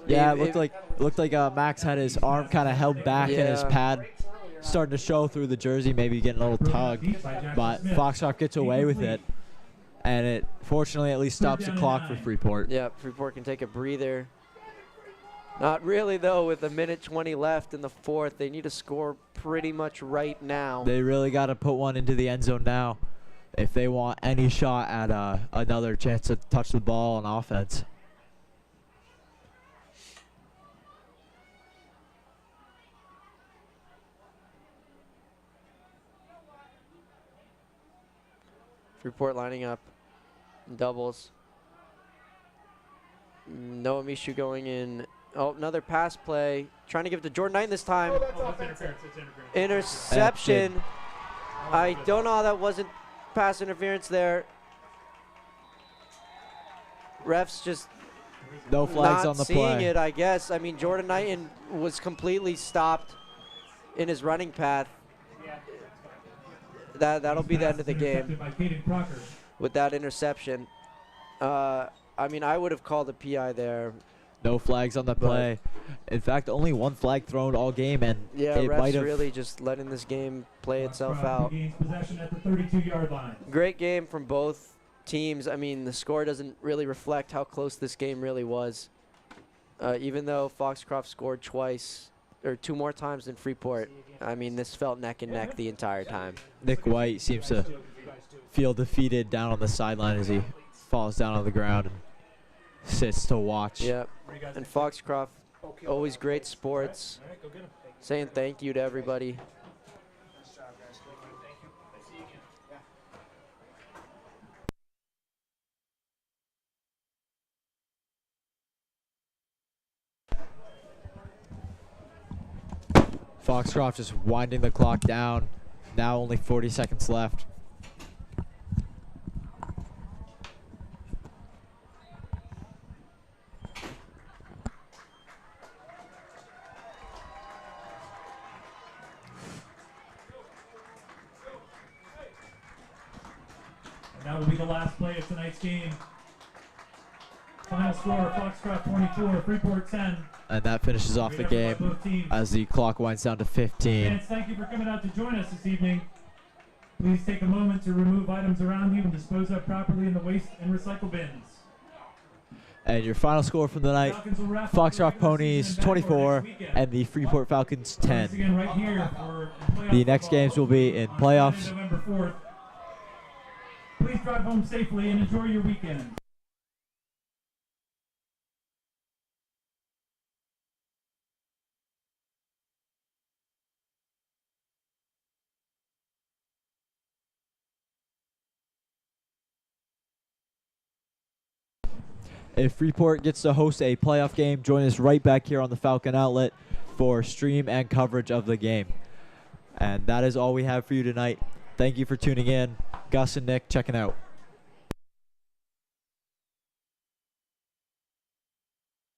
Yeah, it
It-
looked like Max had his arm kind of held back and his
Yeah.
pad starting to show through the jersey, maybe getting a little tug. But Foxcroft gets away with it, and it fortunately at least stops the clock for Freeport.
Yeah, Freeport can take a breather. Not really, though, with a minute 20 left in the fourth. They need to score pretty much right now.
They really got to put one into the end zone now if they want any shot at another chance to touch the ball on offense.
Freeport lining up in doubles. Noah Mishu going in. Oh, another pass play. Trying to give it to Jordan Knight this time.
Oh, that's interference. It's interference.
Interception. I don't know how that wasn't pass interference there. Refs just
No flags
not
on the
seeing
play.
it, I guess. I mean, Jordan Knighton was completely stopped in his running path. That'll be the end of the game
Intercepted by Caden Crocker.
with that interception. I mean, I would have called a PI there.
No flags on the play. In fact, only one flag thrown all game, and
Yeah,
it might
refs
have.
really just letting this game play itself
Foxcroft
out.
regains possession at the 32-yard line.
Great game from both teams. I mean, the score doesn't really reflect how close this game really was. Even though Foxcroft scored twice, or 2 more times than Freeport, I mean, this felt neck and neck the entire time.
Nick White seems to feel defeated down on the sideline as he falls down on the ground and sits to watch.
Yep. And Foxcroft, always great sports. Saying thank you to everybody.
Foxcroft just winding the clock down. Now only 40 seconds left.
And that will be the last play of tonight's game. Final score, Foxcroft 24, Freeport 10.
And that finishes off the
Great effort by
game
both teams.
as the clock winds down to 15.
Fans, thank you for coming out to join us this evening. Please take a moment to remove items around you and dispose of properly in the waste and recycle bins.
And your final score from the night,
Falcons will wrap up the
Foxcroft
regular
Ponies
season and back for
24
next weekend.
and the Freeport Falcons
Once
10.
again, right here for playoff
The next
football
games will be in
on
playoffs.
Saturday, November 4th. Please drive home safely and enjoy your weekend.
If Freeport gets to host a playoff game, join us right back here on the Falcon Outlet for stream and coverage of the game. And that is all we have for you tonight. Thank you for tuning in. Gus and Nick checking out.